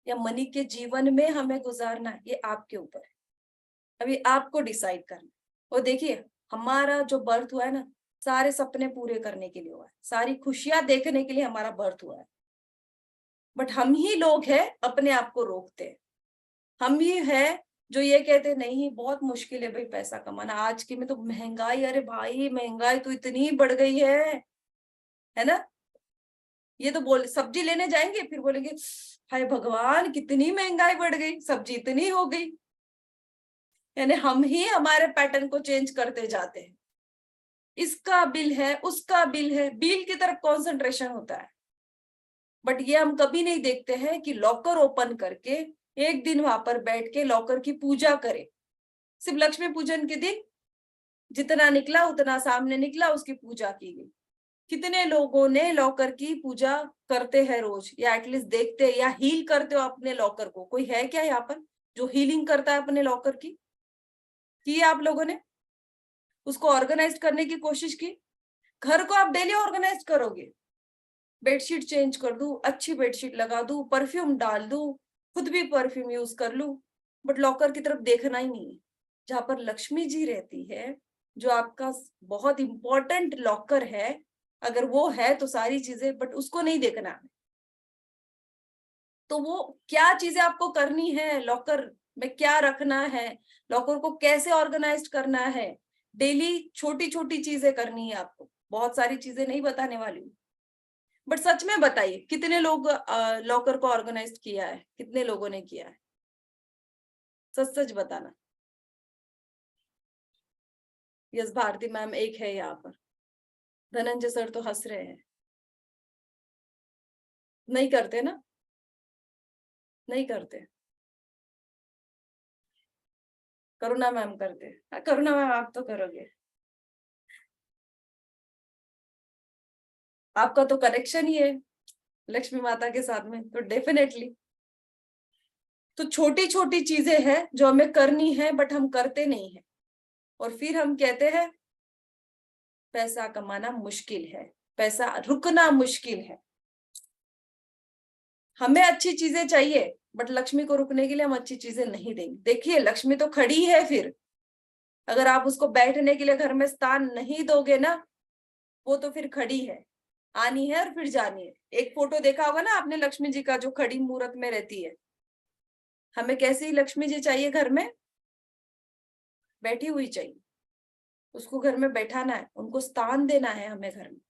या मनी के जीवन में हमें गुजारना है, ये आपके ऊपर है। अभी आपको डिसाइड करना। और देखिए, हमारा जो बर्थ हुआ है ना, सारे सपने पूरे करने के लिए हुआ है, सारी खुशियां देखने के लिए हमारा बर्थ हुआ है। बट हम ही लोग हैं अपने आप को रोकते हैं। हम ही है जो ये कहते नहीं बहुत मुश्किल है भाई पैसा कमाना, आज की में तो महंगाई, अरे भाई महंगाई तो इतनी बढ़ गई है ना। ये तो बोल, सब्जी लेने जाएंगे फिर बोलेंगे हाय भगवान कितनी महंगाई बढ़ गई, सब्जी इतनी हो गई। यानी हम ही हमारे पैटर्न को चेंज करते जाते हैं। इसका बिल है, उसका बिल है, बिल की तरफ कंसंट्रेशन होता है। बट ये हम कभी नहीं देखते हैं कि लॉकर ओपन करके एक दिन वहां पर बैठ के लॉकर की पूजा करें। सिर्फ लक्ष्मी पूजन के दिन जितना निकला उतना सामने निकला, उसकी पूजा की गई। कितने लोगों ने लॉकर की पूजा करते हैं रोज, या एटलीस्ट देखते हैं, या हील करते हो अपने लॉकर को? कोई है क्या यहाँ पर जो हीलिंग करता है अपने लॉकर की? की आप लोगों ने? उसको ऑर्गेनाइज करने की कोशिश की? घर को आप डेली ऑर्गेनाइज करोगे, बेडशीट चेंज कर दूं, अच्छी बेडशीट लगा दूं, परफ्यूम डाल दूं, खुद भी परफ्यूम यूज कर लूं, बट लॉकर की तरफ देखना ही नहीं है। जहां पर लक्ष्मी जी रहती है, जो आपका बहुत इंपॉर्टेंट लॉकर है, अगर वो है तो सारी चीजें, बट उसको नहीं देखना है। तो वो क्या चीजें आपको करनी है, लॉकर में क्या रखना है, लॉकर को कैसे ऑर्गेनाइज करना है, डेली छोटी छोटी चीजें करनी है आपको, बहुत सारी चीजें नहीं बताने वाली हूँ। बट सच में बताइए, कितने लोग लॉकर को ऑर्गेनाइज किया है? कितने लोगों ने किया है? सच सच बताना। यस, भारती मैम एक है यहाँ पर। धनंजय सर तो हंस रहे हैं। नहीं करते ना? नहीं करते। करुणा मैम करते। करुणा मैम आप तो करोगे, आपका तो कनेक्शन ही है लक्ष्मी माता के साथ में, तो डेफिनेटली। तो छोटी छोटी चीजें हैं जो हमें करनी है, बट हम करते नहीं है, और फिर हम कहते हैं पैसा कमाना मुश्किल है, पैसा रुकना मुश्किल है। हमें अच्छी चीजें चाहिए, बट लक्ष्मी को रुकने के लिए हम अच्छी चीजें नहीं देंगे। देखिए, लक्ष्मी तो खड़ी है, फिर अगर आप उसको बैठने के लिए घर में स्थान नहीं दोगे ना, वो तो फिर खड़ी है, आनी है और फिर जानी है। एक फोटो देखा होगा ना आपने लक्ष्मी जी का, जो खड़ी मूर्त में रहती है। हमें कैसी लक्ष्मी जी चाहिए घर में? बैठी हुई चाहिए। उसको घर में बैठाना है, उनको स्थान देना है हमें घर में।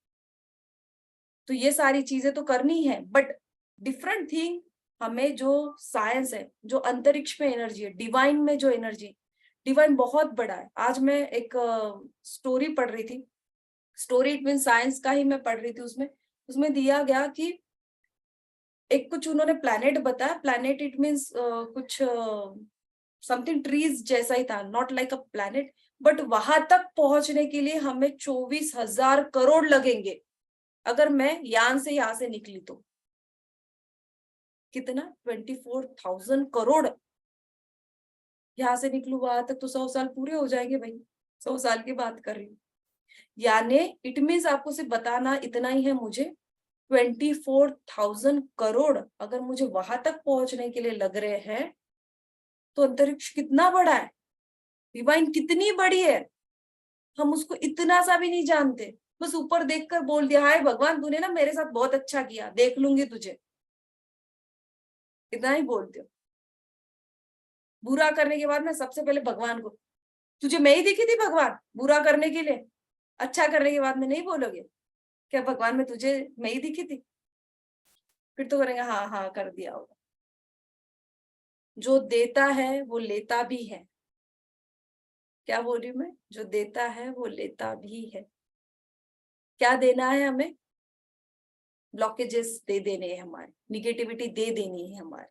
तो ये सारी चीजें तो करनी है, बट डिफरेंट थिंग, हमें जो साइंस है, जो अंतरिक्ष में एनर्जी है, डिवाइन में जो एनर्जी, डिवाइन बहुत बड़ा है। आज मैं एक स्टोरी पढ़ रही थी, स्टोरी इट मीन साइंस का ही मैं पढ़ रही थी। उसमें दिया गया कि एक कुछ उन्होंने प्लैनेट बताया। प्लैनेट इट मीन्स कुछ समथिंग ट्रीज जैसा ही था, not like a planet, but वहां तक पहुंचने के लिए हमें 24,000 करोड़ लगेंगे। अगर मैं यान से यहां से निकली तो कितना? 24,000 करोड़। यहां से निकलू वहां तक तो 100 साल पूरे हो जाएंगे भाई। 100 साल की बात कर रही हूँ। यानी इट मीन्स आपको सिर्फ बताना इतना ही है मुझे, 24,000 करोड़ अगर मुझे वहां तक पहुंचने के लिए लग रहे हैं, तो अंतरिक्ष कितना बड़ा है, डिवाइन कितनी बड़ी है, हम उसको इतना सा भी नहीं जानते। बस ऊपर देखकर बोल दिया, हाय भगवान तूने ना मेरे साथ बहुत अच्छा किया, देख लूंगी तुझे, इतना ही बोलते हो। बुरा करने के बाद में सबसे पहले भगवान को, तुझे मैं ही दिखी थी भगवान बुरा करने के लिए? अच्छा करने के बाद में नहीं बोलोगे क्या भगवान में तुझे मैं ही दिखी थी? फिर तो करेंगे हाँ हाँ कर दिया होगा। जो देता है वो लेता भी है। क्या बोल रही हूँ मैं? जो देता है वो लेता भी है। क्या देना है हमें? ब्लॉकेजेस दे देने हैं हमारे, निगेटिविटी दे देनी है हमारे।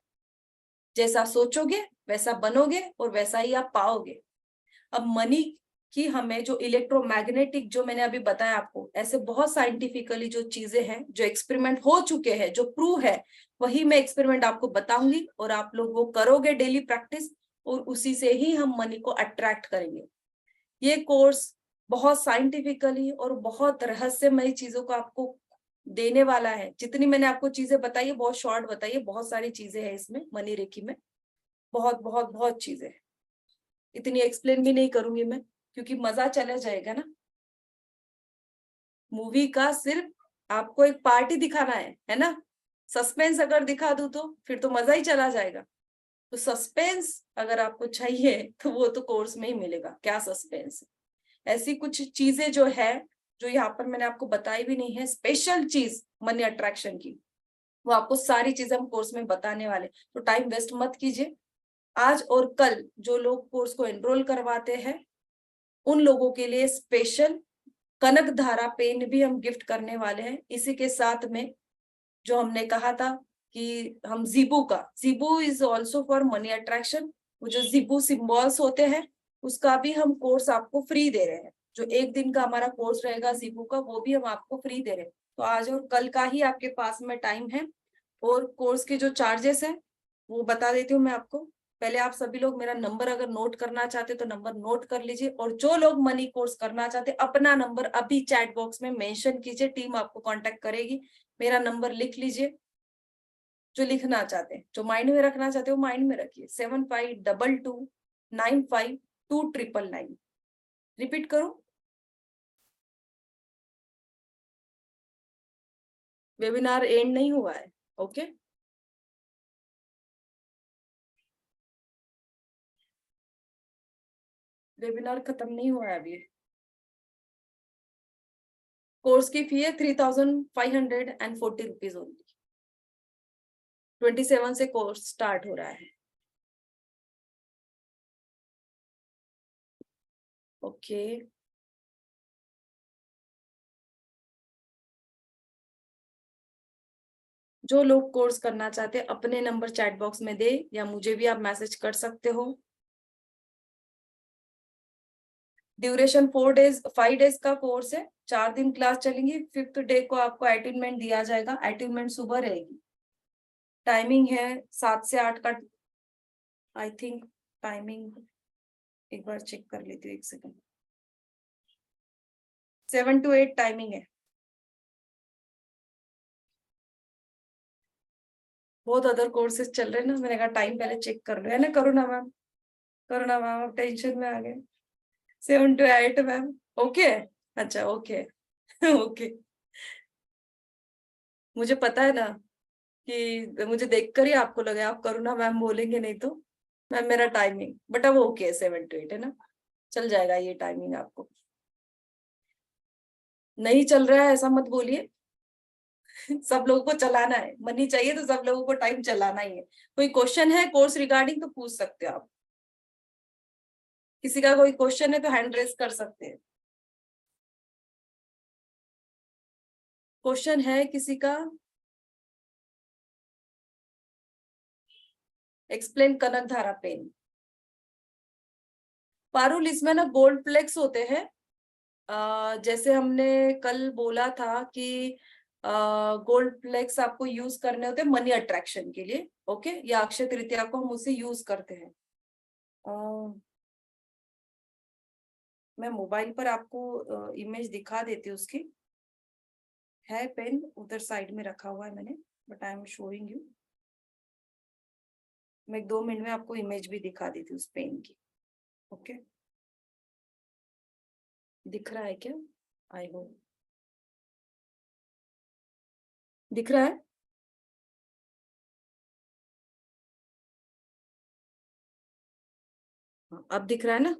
जैसा सोचोगे वैसा बनोगे और वैसा ही आप पाओगे। अब मनी की हमें जो इलेक्ट्रोमैग्नेटिक, जो मैंने अभी बताया आपको, ऐसे बहुत साइंटिफिकली जो चीजें हैं, जो एक्सपेरिमेंट हो चुके हैं, जो प्रूव है, वही मैं एक्सपेरिमेंट आपको बताऊंगी और आप लोग वो करोगे डेली प्रैक्टिस, और उसी से ही हम मनी को अट्रैक्ट करेंगे। ये कोर्स बहुत साइंटिफिकली और बहुत रहस्यमय चीजों को आपको देने वाला है। जितनी मैंने आपको चीजें बताई है, बहुत शॉर्ट बताई है, बहुत सारी चीजें हैं इसमें मनी रेकी में, बहुत बहुत बहुत चीजें। इतनी एक्सप्लेन भी नहीं करूंगी मैं, क्योंकि मजा चला जाएगा ना। मूवी का सिर्फ आपको एक पार्टी दिखाना है ना। सस्पेंस अगर दिखा दूं तो फिर तो मजा ही चला जाएगा। तो सस्पेंस अगर आपको चाहिए तो वो तो कोर्स में ही मिलेगा। क्या सस्पेंस? ऐसी कुछ चीजें जो है, जो यहाँ पर मैंने आपको बताई भी नहीं है, स्पेशल चीज मनी अट्रैक्शन की, वो आपको सारी चीजें हम कोर्स में बताने वाले। तो टाइम वेस्ट मत कीजिए। आज और कल जो लोग कोर्स को एनरोल करवाते हैं, उन लोगों के लिए स्पेशल कनक धारा पेन भी हम गिफ्ट करने वाले हैं। इसी के साथ में जो हमने कहा था कि हम जीबू का, जीबू is also for money attraction, वो जो जीबू सिंबल्स होते हैं उसका भी हम कोर्स आपको फ्री दे रहे हैं। जो एक दिन का हमारा कोर्स रहेगा जीबू का, वो भी हम आपको फ्री दे रहे हैं। तो आज और कल का ही आपके पास में टाइम है। और कोर्स के जो चार्जेस है वो बता देती हूँ मैं आपको। पहले आप सभी लोग मेरा नंबर अगर नोट करना चाहते तो नंबर नोट कर लीजिए, और जो लोग मनी कोर्स करना चाहते अपना नंबर अभी चैट बॉक्स में मेंशन कीजिए, टीम आपको कांटेक्ट करेगी। मेरा नंबर लिख लीजिए, जो लिखना चाहते हैं, जो माइंड में रखना चाहते हो माइंड में रखिए, 7522952999। रिपीट करूं? वेबिनार एंड नहीं हुआ है, ओके? वेबिनार खत्म नहीं हुआ है अभी। कोर्स की फी है 3540 रुपीज ओनली। 27 से कोर्स स्टार्ट हो रहा है। ओके, जो लोग कोर्स करना चाहते हैं अपने नंबर चैट बॉक्स में दे, या मुझे भी आप मैसेज कर सकते हो। ड्यूरेशन 5 डेज का कोर्स है, 4 दिन क्लास चलेंगी। 5th डे को आपको अटेनमेंट दिया जाएगा। अटेनमेंट सुबह रहेगी। टाइमिंग है 7 से 8 का, आई थिंक टाइमिंग एक बार चेक कर लेती हूँ, 1 सेकंड। 7 to 8 टाइमिंग है। बहुत अदर कोर्सेज चल रहे हैं ना, मैंने कहा टाइम पहले चेक कर लो, है ना? करुणा मैम, करुणा मैम आप टेंशन में आ गए। 7 to 8 मैम, ओके? अच्छा, ओके ओके। मुझे पता है ना कि मुझे देखकर ही आपको लगा आप करुणा मैम बोलेंगे, नहीं तो मैम मेरा टाइमिंग, बट अब ओके 7 to 8 है ना, चल जाएगा ये टाइमिंग आपको। नहीं चल रहा है ऐसा मत बोलिए सब लोगों को चलाना है, मनी चाहिए तो सब लोगों को टाइम चलाना ही है। कोई क्वेश्चन है कोर्स रिगार्डिंग तो पूछ सकते हो आप। किसी का कोई क्वेश्चन है तो हैंड रेज कर सकते हैं। क्वेश्चन है किसी का? एक्सप्लेन कनक धारा पेन। पारुल, इसमें ना गोल्ड फ्लेक्स होते हैं। जैसे हमने कल बोला था कि गोल्ड फ्लेक्स आपको यूज करने होते हैं मनी अट्रैक्शन के लिए, ओके? या अक्षय तृतीया को हम उसे यूज करते हैं। मैं मोबाइल पर आपको इमेज दिखा देती हूँ उसकी। है पेन उधर साइड में रखा हुआ है मैंने, but I am showing you. मैं 2 मिनट में आपको इमेज भी दिखा देती हूँ उस पेन की, ओके? दिख रहा है क्या? आई होप दिख रहा है। अब दिख रहा है ना?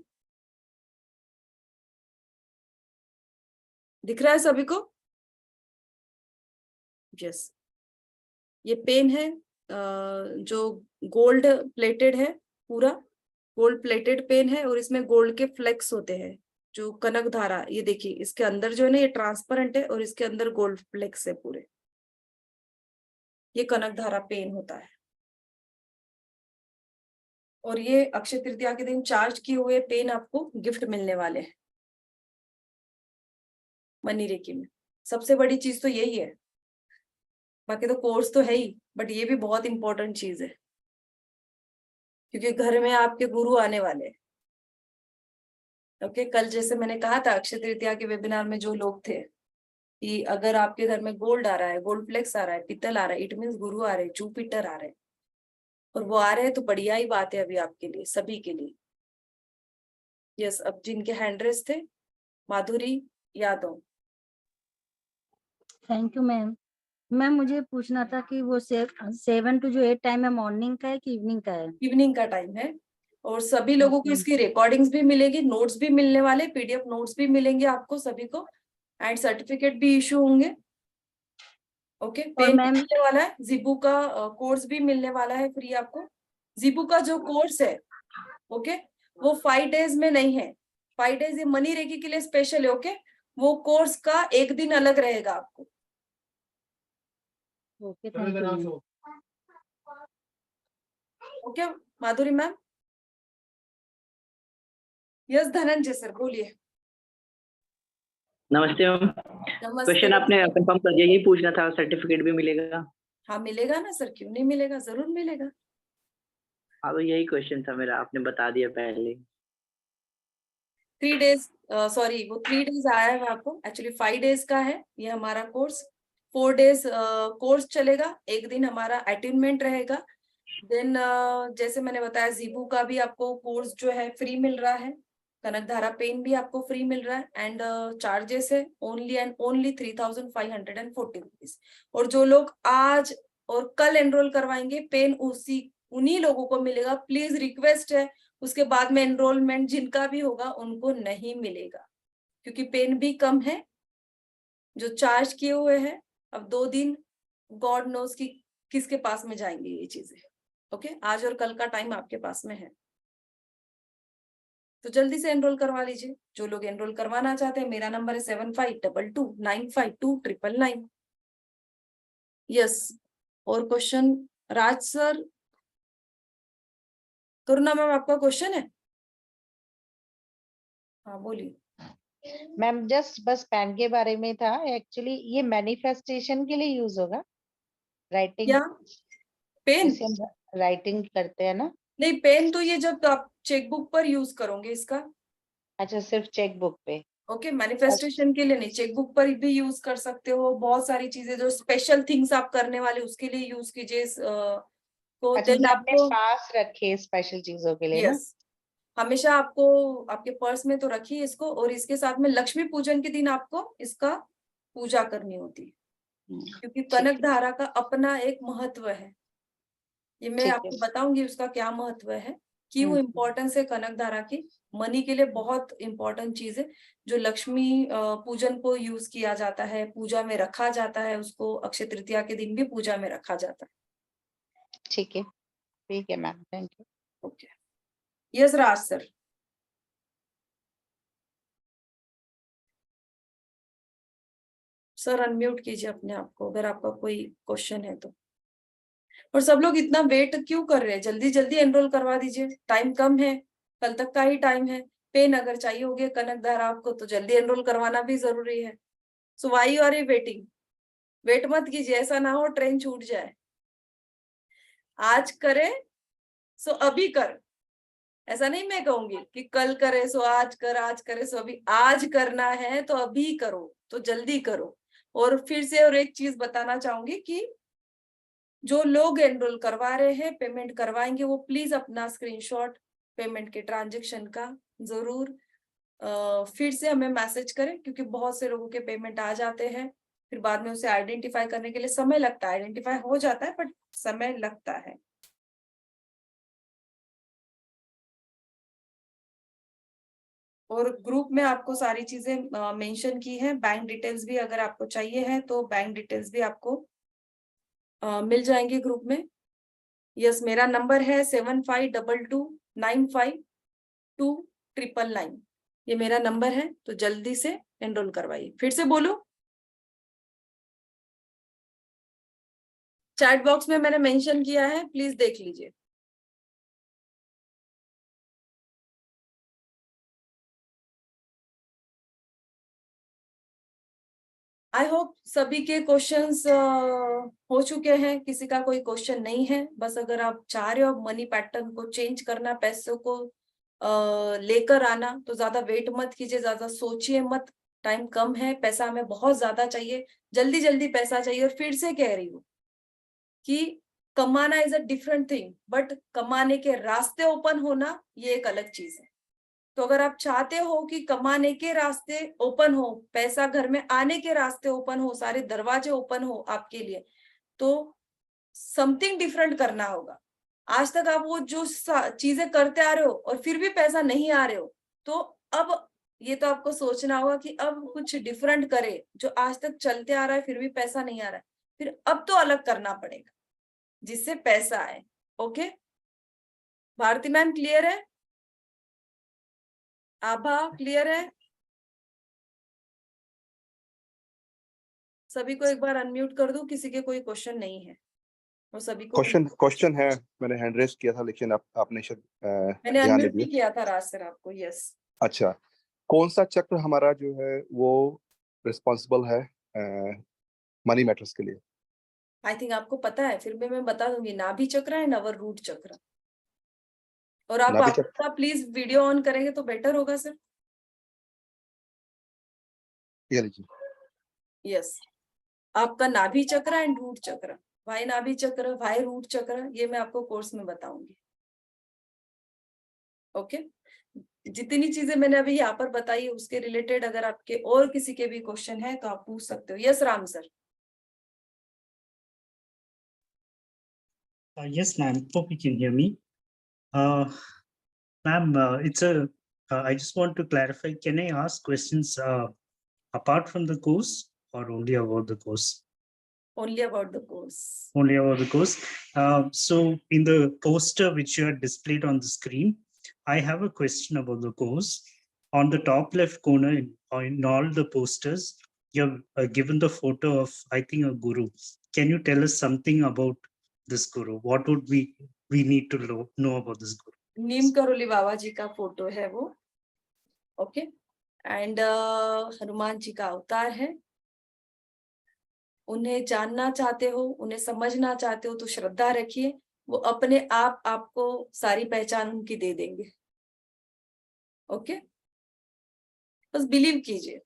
दिख रहा है सभी को? यस, ये पेन है जो गोल्ड प्लेटेड है, पूरा गोल्ड प्लेटेड पेन है, और इसमें गोल्ड के फ्लेक्स होते हैं जो कनक धारा। ये देखिए इसके अंदर जो है ना, ये ट्रांसपेरेंट है और इसके अंदर गोल्ड फ्लेक्स है पूरे। ये कनक धारा पेन होता है, और ये अक्षय तृतीया के दिन चार्ज किए हुए पेन आपको गिफ्ट मिलने वाले हैं मनी रेकी में। सबसे बड़ी चीज तो यही है, बाकी तो कोर्स तो है ही, बट ये भी बहुत इंपॉर्टेंट चीज है क्योंकि घर में आपके गुरु आने वाले हैं। ओके, कल जैसे मैंने कहा था अक्षय तृतीया के वेबिनार में जो लोग थे कि अगर आपके घर में गोल्ड आ रहा है, गोल्ड फ्लेक्स आ रहा है, पित्तल आ रहा है, इट मीन्स गुरु आ रहे हैं, जुपिटर आ रहे हैं, और वो आ रहे हैं तो बढ़िया ही बात है अभी आपके लिए, सभी के लिए। यस, अब जिनके हैंड थे, Madhuri Yadav. Thank you ma'am. Ma'am मुझे पूछना था कि वो 7 to 8 टाइम है, मॉर्निंग का है कि इवनिंग का है? इवनिंग का टाइम है, और सभी लोगों को इसकी रिकॉर्डिंग्स भी मिलेगी, नोट्स भी मिलने वाले, पीडीएफ नोट्स भी मिलेंगे आपको सभी को, एंड सर्टिफिकेट भी इशू होंगे। ओके, पेन मैम मिलने वाला है, जीबू का कोर्स भी मिलने वाला है फ्री आपको। जीबू का जो कोर्स है, ओके, वो 5 डेज में नहीं है। 5 डेज ये मनी रेकी के लिए स्पेशल है, ओके? वो कोर्स का 1 दिन अलग रहेगा आपको। Okay, thank you. Okay Madhuri ma'am. Yes Dhananjay sir बोलिए। नमस्ते मैम। नमस्ते। क्वेश्चन आपने कंफर्म कर दिया, यही पूछना था, सर्टिफिकेट भी मिलेगा? हाँ मिलेगा ना सर, क्यों नहीं मिलेगा, जरूर मिलेगा। हाँ तो यही क्वेश्चन था मेरा, आपने बता दिया पहले। 3 डेज, सॉरी वो 3 डेज आया है आपको, एक्चुअली 5 डेज का है ये हमारा कोर्स। 4 डेज कोर्स चलेगा, एक दिन हमारा अटेनमेंट रहेगा। देन जैसे मैंने बताया जीबू का भी आपको कोर्स जो है फ्री मिल रहा है, कनकधारा पेन भी आपको फ्री मिल रहा है, एंड चार्जेस है ओनली एंड ओनली 3540 रुपीज। और जो लोग आज और कल एनरोल करवाएंगे पेन उन्हीं लोगों को मिलेगा, प्लीज रिक्वेस्ट है। उसके बाद में एनरोलमेंट जिनका भी होगा उनको नहीं मिलेगा, क्योंकि पेन भी कम है जो चार्ज किए हुए हैं। अब 2 दिन गॉड नोज की किसके पास में जाएंगे ये चीजें। ओके, आज और कल का टाइम आपके पास में है, तो जल्दी से एनरोल करवा लीजिए जो लोग एनरोल करवाना चाहते हैं। मेरा नंबर है 7522952999। यस, और क्वेश्चन राज सर, करुणा मैम आपका क्वेश्चन है? हाँ बोलिए। मैम जस्ट बस पेन के बारे में था, एक्चुअली ये मैनिफेस्टेशन के लिए यूज होगा, राइटिंग, क्या पेन? जैसे हम राइटिंग करते हैं ना। नहीं, पेन तो ये जब आप चेकबुक पर यूज करोगे इसका। अच्छा, सिर्फ चेक बुक पे। ओके, मैनिफेस्टेशन के लिए नहीं, चेकबुक पर भी यूज कर सकते हो। बहुत सारी चीजें जो स्पेशल थिंग्स आप करने वाले उसके लिए यूज कीजिए तो अच्छा, देन जो आपने आपको। पास रखे स्पेशल चीजों के लिए ना। यस, हमेशा आपको आपके पर्स में तो रखिए इसको, और इसके साथ में लक्ष्मी पूजन के दिन आपको इसका पूजा करनी होती है, क्योंकि कनक धारा का अपना एक महत्व है। ये मैं ठीक है। आपको बताऊंगी उसका क्या महत्व है, क्यों इम्पोर्टेंस है कनक धारा की। मनी के लिए बहुत इंपॉर्टेंट चीज है, जो लक्ष्मी पूजन को यूज किया जाता है, पूजा में रखा जाता है, उसको अक्षय तृतीया के दिन भी पूजा में रखा जाता है। ठीक है ma'am, thank you. Okay, yes Raj sir. Sir unmute कीजिए अपने आप को अगर आपका कोई क्वेश्चन है तो। और सब लोग इतना वेट क्यों कर रहे हैं? जल्दी जल्दी एनरोल करवा दीजिए, टाइम कम है, कल तक का ही टाइम है। पेन अगर चाहिए होगी कनक धारा आपको तो जल्दी एनरोल करवाना भी जरूरी है। So why you are waiting? Wait मत कीजिए, ऐसा ना हो ट्रेन छूट जाए। आज करे सो अभी कर, ऐसा नहीं मैं कहूंगी कि कल करे सो आज कर, आज करे सो अभी। आज करना है तो अभी करो, तो जल्दी करो। और फिर से और एक चीज बताना चाहूंगी कि जो लोग एनरोल करवा रहे हैं, पेमेंट करवाएंगे, वो प्लीज अपना स्क्रीनशॉट पेमेंट के ट्रांजेक्शन का जरूर फिर से हमें मैसेज करें, क्योंकि बहुत से लोगों के पेमेंट आ जाते हैं, फिर बाद में उसे आइडेंटिफाई करने के लिए समय लगता है। आइडेंटिफाई हो जाता है बट समय लगता है। और ग्रुप में आपको सारी चीजें मेंशन की है। बैंक डिटेल्स भी अगर आपको चाहिए है तो बैंक डिटेल्स भी आपको मिल जाएंगे ग्रुप में। यस, मेरा नंबर है 7522952999। ये मेरा नंबर है, तो जल्दी से एनरोल करवाइए। फिर से बोलो, चैट बॉक्स में मैंने मेंशन किया है, प्लीज देख लीजिए। आई होप सभी के क्वेश्चंस हो चुके हैं, किसी का कोई क्वेश्चन नहीं है। बस अगर आप चाह रहे हो मनी पैटर्न को चेंज करना, पैसों को लेकर आना, तो ज्यादा वेट मत कीजिए, ज्यादा सोचिए मत। टाइम कम है, पैसा हमें बहुत ज्यादा चाहिए, जल्दी जल्दी पैसा चाहिए। और फिर से कह रही हूँ कि कमाना is a different thing, but कमाने के रास्ते ओपन होना ये एक अलग चीज है। तो अगर आप चाहते हो कि कमाने के रास्ते ओपन हो, पैसा घर में आने के रास्ते ओपन हो, सारे दरवाजे ओपन हो आपके लिए, तो समथिंग डिफरेंट करना होगा। आज तक आप वो जो चीजें करते आ रहे हो और फिर भी पैसा नहीं आ रहे हो, तो अब ये तो आपको सोचना होगा कि अब कुछ डिफरेंट करे। जो आज तक चलते आ रहा है फिर भी पैसा नहीं आ रहा है, फिर अब तो अलग करना पड़ेगा जिससे पैसा आए। ओके, भारती मैम क्लियर है? आभा क्लियर है? सभी को एक बार अनम्यूट कर दूं, किसी के कोई क्वेश्चन नहीं है और सभी को क्वेश्चन है। मैंने हैंड रेज किया था लेकिन आपने शायद मैंने ध्यान नहीं अनम्यूट भी दिया। किया था राज सर आपको। यस, अच्छा, कौन सा चक्र हमारा जो है वो रिस्पॉन्सिबल है मनी मैटर्स के लिए? आई थिंक आपको पता है, फिर भी मैं बता दूंगी। नाभि चक्र है, नवर रूट चक्र। और आप नाभि चक्र। आपका प्लीज वीडियो ऑन करेंगे तो बेटर होगा सर। ये लीजिए। यस, आपका नाभि चक्र एंड रूट चक्र, वाई नाभि चक्र, वाई रूट चक्र, ये मैं आपको कोर्स में बताऊंगी। ओके, जितनी चीजें मैंने अभी यहाँ पर बताई उसके रिलेटेड अगर आपके और किसी के भी क्वेश्चन है तो आप पूछ सकते हो। Yes Ram sir. Yes, ma'am. Hope you can hear me. Ma'am, I just want to clarify. Can I ask questions apart from the course or only about the course? Only about the course. Only about the course. So in the poster which you had displayed on the screen, I have a question about the course. On the top left corner in all the posters, you have given the photo of, I think, a guru. Can you tell us something about this guru? What would we need to know about this guru? Neem Karoli Baba जी का फोटो है वो। ओके, एंड हनुमान जी का अवतार है। उन्हें जानना चाहते हो, उन्हें समझना चाहते हो तो श्रद्धा रखिए, वो अपने आप आपको सारी पहचान उनकी दे देंगे। ओके, बस बिलीव कीजिए।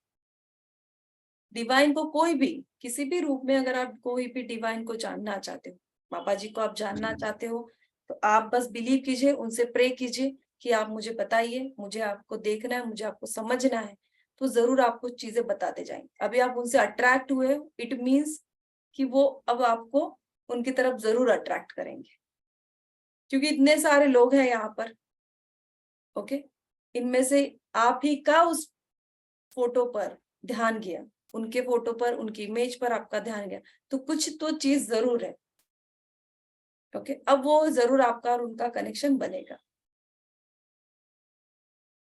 डिवाइन को कोई भी किसी भी रूप में, अगर आप कोई भी डिवाइन को जानना चाहते हो, बाबा जी को आप जानना चाहते हो, तो आप बस बिलीव कीजिए, उनसे प्रे कीजिए कि आप मुझे बताइए, मुझे आपको देखना है, मुझे आपको समझना है, तो जरूर आपको चीजें बताते जाएंगे। अभी आप उनसे अट्रैक्ट हुए, इट मीन्स कि वो अब आपको उनकी तरफ जरूर अट्रैक्ट करेंगे, क्योंकि इतने सारे लोग हैं यहाँ पर। ओके, इनमें से आप ही का उस फोटो पर ध्यान गया, उनके फोटो पर, उनकी इमेज पर आपका ध्यान गया, तो कुछ तो चीज जरूर है। ओके, अब वो जरूर आपका और उनका कनेक्शन बनेगा।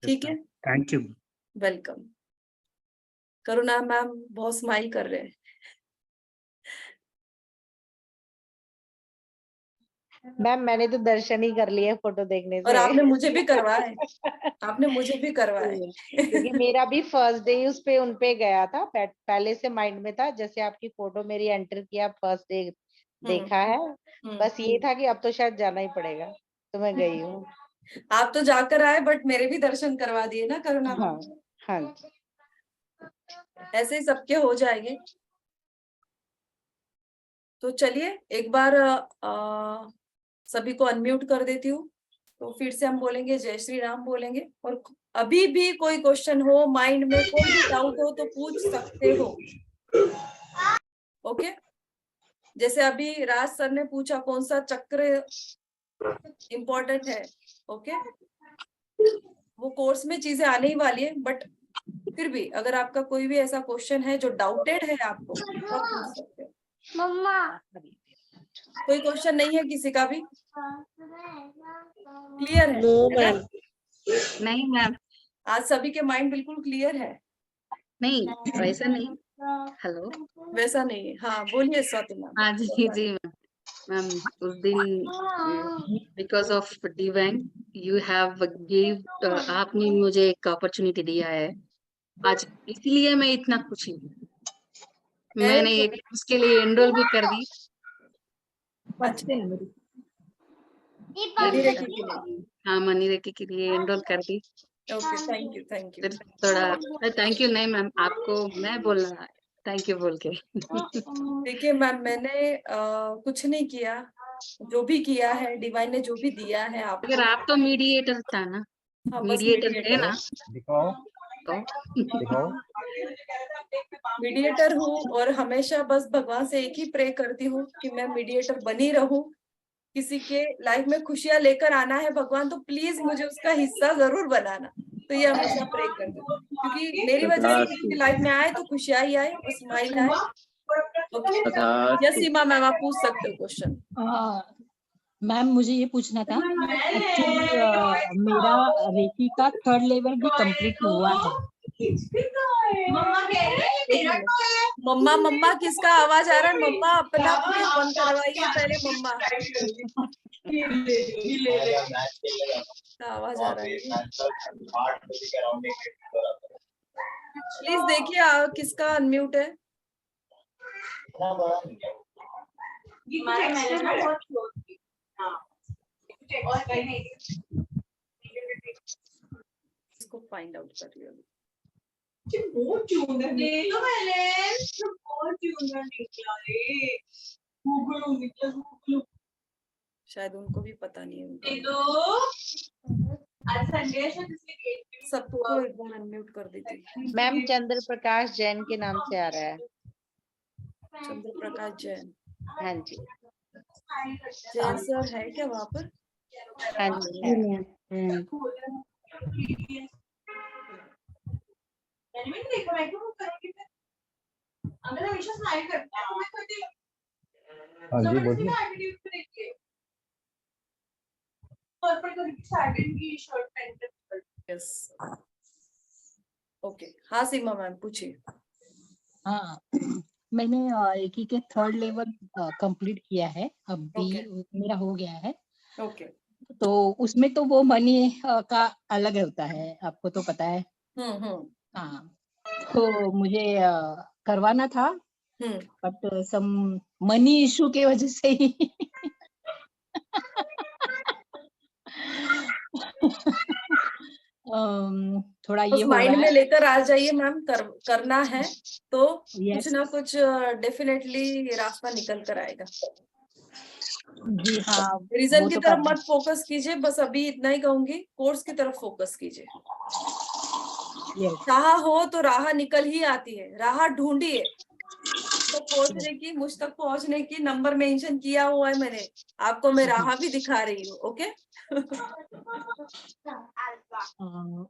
ठीक है, Thank you. Welcome. Karuna ma'am बहुत स्माइल कर रहे हैं। मैम मैंने तो दर्शन ही कर लिए फोटो देखने और से। आपने मुझे भी करवाए, आपने मुझे भी करवाए। क्योंकि मेरा भी फर्स्ट डे उस पे उन पे गया था, पहले से माइंड में था, जैसे आपकी फोटो मेरी एंटर किया, फर्स्ट डे देखा है, बस ये था कि अब तो शायद जाना ही पड़ेगा, तो मैं गई हूँ। आप तो जाकर आए, बट मेरे भी दर्शन करवा दिए ना करुणा। हाँ हाँ जी। ऐसे ही सबके हो जाएंगे। तो चलिए एक बार सभी को अनम्यूट कर देती हूँ, तो फिर से हम बोलेंगे जय श्री राम बोलेंगे। और अभी भी कोई क्वेश्चन हो, माइंड में कोई भी डाउट हो तो पूछ सकते हो। ओके, जैसे अभी राज सर ने पूछा कौन सा चक्र इम्पोर्टेंट है। ओके, वो कोर्स में चीजें आने ही वाली है, बट फिर भी अगर आपका कोई भी ऐसा क्वेश्चन है जो डाउटेड है आपको, तो आप पूछ सकते हो। कोई क्वेश्चन नहीं है किसी का भी? क्लियर है? नो है ना? मैम। नहीं मैम, आज सभी के माइंड बिल्कुल क्लियर है? नहीं वैसा नहीं। हेलो, वैसा नहीं है। हाँ बोलिए स्वाति मैम। हाँ जी जी मैम। मैम उस दिन because of divine you have give, आपने मुझे एक अपॉर्चुनिटी दिया है आज, इसलिए मैं इतना खुशी हूँ। मैंने एक उसके लिए एनरोल भी कर दी। मनीरेकी के लिए। हाँ, मनीरेकी के लिए एनरोल कर दी। Okay, thank you thank you. फिर थोड़ा थैंक यू नहीं मैम, आपको मैं बोलना थैंक यू बोल के। देखिए मैम, मैंने कुछ नहीं किया, जो भी किया है डिवाइन ने जो भी दिया है आपको। अगर आप तो मीडिएटर था ना, हाँ, बस मीडिएटर है ना, दिखाओ तो दिखाओ। मीडिएटर हूँ और हमेशा बस भगवान से एक ही प्रे करती हूँ कि मैं मीडिएटर बनी रहूं। किसी के लाइफ में खुशियां लेकर आना है भगवान, तो प्लीज मुझे उसका हिस्सा जरूर बनाना। तो ये हमेशा प्रे करती हूँ, क्योंकि मेरी वजह से किसी की लाइफ में आए तो खुशियां ही आए और स्माइल आए। ओके, यस सीमा मैम आप पूछ सकते हो क्वेश्चन। मैम मुझे ये पूछना था, एक्चुअली मेरा रेकी का 3rd लेवल भी कंप्लीट हुआ है। मम्मा मम्मा किसका आवाज आ रहा है? मम्मा अपना प्लीज बंद करवाइए पहले। मम्मा का आवाज आ रहा है, प्लीज देखिए किसका अनम्यूट है। फाइंड आउट कर रही हूँ। शायद उनको भी पता नहीं है उनका। सबको एक बार अनम्यूट कर देती। मैम चंद्र प्रकाश जैन के नाम से आ रहा है। चंद्र प्रकाश जैन। हाँ जी। जैन सर है क्या वहाँ पर? हाँ जी है। हाँ जी बोलिए। Yes okay. हाँ सीमा मैम पूछिए। हाँ मैंने रेकी के 3rd लेवल कंप्लीट किया है, अब भी मेरा हो गया है। ओके तो उसमें तो वो मनी का अलग होता है, आपको तो पता है। हाँ तो मुझे करवाना था, बट सम मनी इशू के वजह से ही थोड़ा ये हो माइंड रहा में है। लेकर आ जाइए मैम, करना है तो Yes. कुछ ना कुछ डेफिनेटली रास्ता निकल कर आएगा। जी हाँ, रीजन वो की तो तरफ करना। मत फोकस कीजिए, बस अभी इतना ही कहूंगी, कोर्स की तरफ फोकस कीजिए। Yes. चाह हो तो राह निकल ही आती है, राह ढूंढिए। तो पहुंचने की, मुझ तक पहुंचने की नंबर मेंशन किया हुआ है मैंने, आपको मैं राह भी दिखा रही हूँ। ओके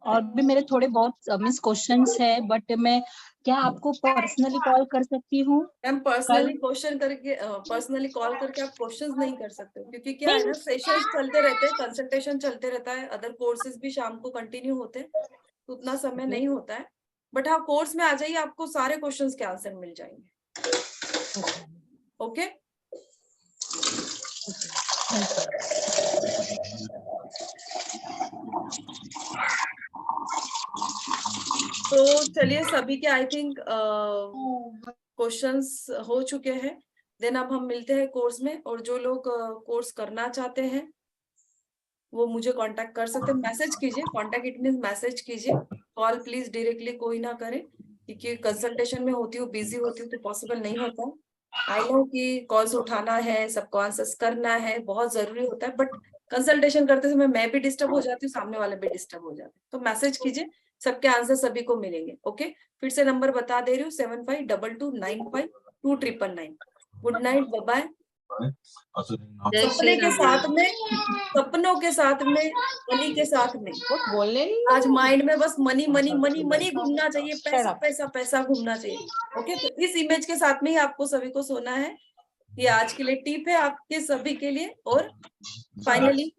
और भी मेरे थोड़े बहुत मिस क्वेश्चंस है, बट मैं क्या आपको पर्सनली कॉल कर सकती हूँ? मैम पर्सनली क्वेश्चन करके, पर्सनली कॉल करके आप क्वेश्चंस नहीं कर सकते हो, क्योंकि क्या है ना, सेशंस चलते रहते हैं, कंसल्टेशन चलते रहता है, अदर कोर्सेज भी शाम को कंटिन्यू होते हैं, तो उतना समय नहीं होता है। बट हाँ कोर्स में आ जाइए, आपको सारे क्वेश्चंस के आंसर मिल जाएंगे। ओके तो चलिए, सभी के आई थिंक क्वेश्चंस हो चुके हैं। देन अब हम मिलते हैं कोर्स में, और जो लोग कोर्स करना चाहते हैं वो मुझे कांटेक्ट कर सकते हैं। मैसेज कीजिए, कांटेक्ट इट मींस मैसेज कीजिए, कॉल प्लीज डायरेक्टली कोई ना करे, क्योंकि कंसल्टेशन में होती हूँ, बिजी होती हूँ, तो पॉसिबल नहीं होता। आई नो कि कॉल्स उठाना है, सबको आंसर्स करना है, बहुत जरूरी होता है, बट कंसल्टेशन करते समय मैं भी डिस्टर्ब हो जाती हूँ, सामने वाले भी डिस्टर्ब हो जाते हैं। तो मैसेज कीजिए, सबके आंसर सभी को मिलेंगे। ओके फिर से नंबर बता दे रही हूँ, 7522952999। Good night, bye bye. जय श्री सपने के राम साथ मैम। में, सपनों के साथ में, मनी के साथ में, बोलने आज माइंड में बस मनी मनी मनी मनी घूमना चाहिए, पैसा पैसा पैसा घूमना चाहिए। ओके तो इस इमेज के साथ में ही आपको सभी को सोना है। ये आज के लिए टिप है आपके सभी के लिए। और फाइनली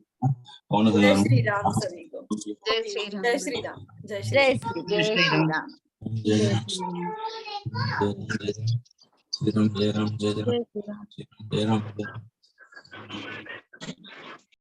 जय श्री राम सभी को। जय श्री राम। जय श्री राम। जय श्री जय राम। श्री राम। जय श्री राम। जय श्री राम। जय राम।